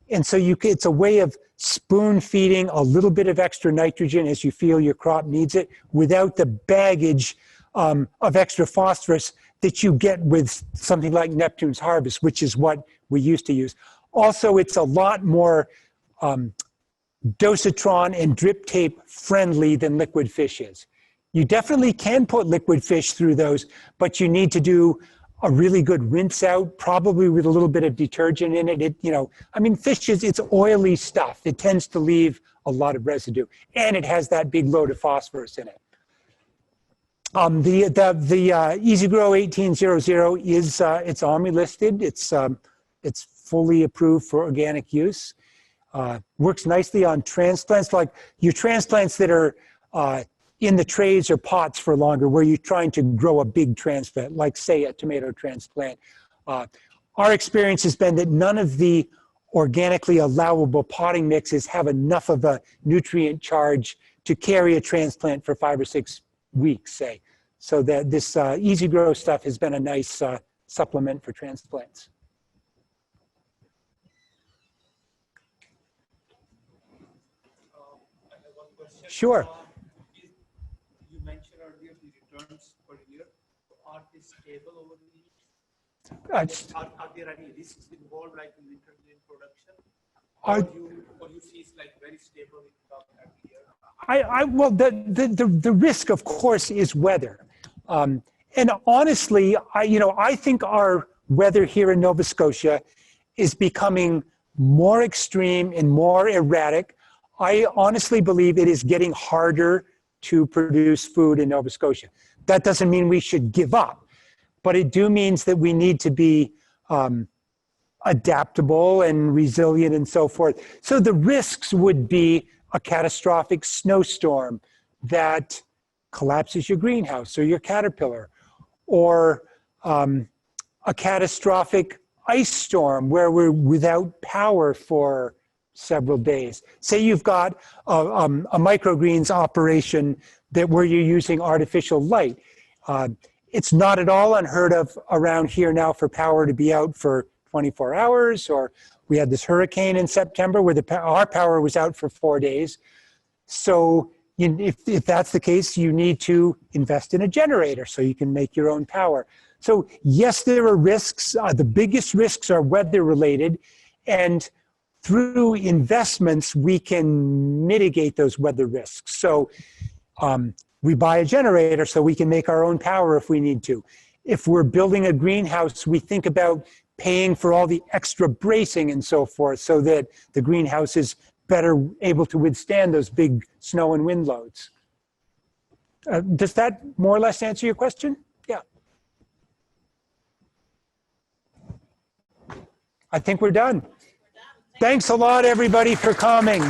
And so it's a way of spoon feeding a little bit of extra nitrogen as you feel your crop needs it without the baggage of extra phosphorus that you get with something like Neptune's Harvest, which is what we used to use. Also, it's a lot more dosatron and drip tape friendly than liquid fish is. You definitely can put liquid fish through those, but you need to do a really good rinse out, probably with a little bit of detergent in it. Fish it's oily stuff. It tends to leave a lot of residue, and it has that big load of phosphorus in it. The Easy Grow 1800 is it's OMRI listed. It's fully approved for organic use. Works nicely on transplants, like your transplants that are in the trays or pots for longer, where you're trying to grow a big transplant, like say a tomato transplant. Our experience has been that none of the organically allowable potting mixes have enough of a nutrient charge to carry a transplant for 5 or 6 weeks, say. So that this Easy Grow stuff has been a nice supplement for transplants. I have one question. Sure. You mentioned earlier the returns per year. Are they stable over the years? Are there any risks involved, like in nitrogen production? Or you see it's like very stable income every year? Well, the risk, of course, is weather. And honestly, I think our weather here in Nova Scotia is becoming more extreme and more erratic. I honestly believe it is getting harder to produce food in Nova Scotia. That doesn't mean we should give up, but it do means that we need to be adaptable and resilient and so forth. So the risks would be a catastrophic snowstorm that collapses your greenhouse or your caterpillar, or a catastrophic ice storm where we're without power for several days. Say you've got a microgreens operation where you're using artificial light. It's not at all unheard of around here now for power to be out for 24 hours, or we had this hurricane in September where our power was out for 4 days. So if that's the case, you need to invest in a generator so you can make your own power. So yes, there are risks. The biggest risks are weather related, and through investments, we can mitigate those weather risks. So we buy a generator so we can make our own power if we need to. If we're building a greenhouse, we think about paying for all the extra bracing and so forth so that the greenhouse is better able to withstand those big snow and wind loads. Does that more or less answer your question? Yeah. I think we're done. Thanks a lot, everybody, for coming.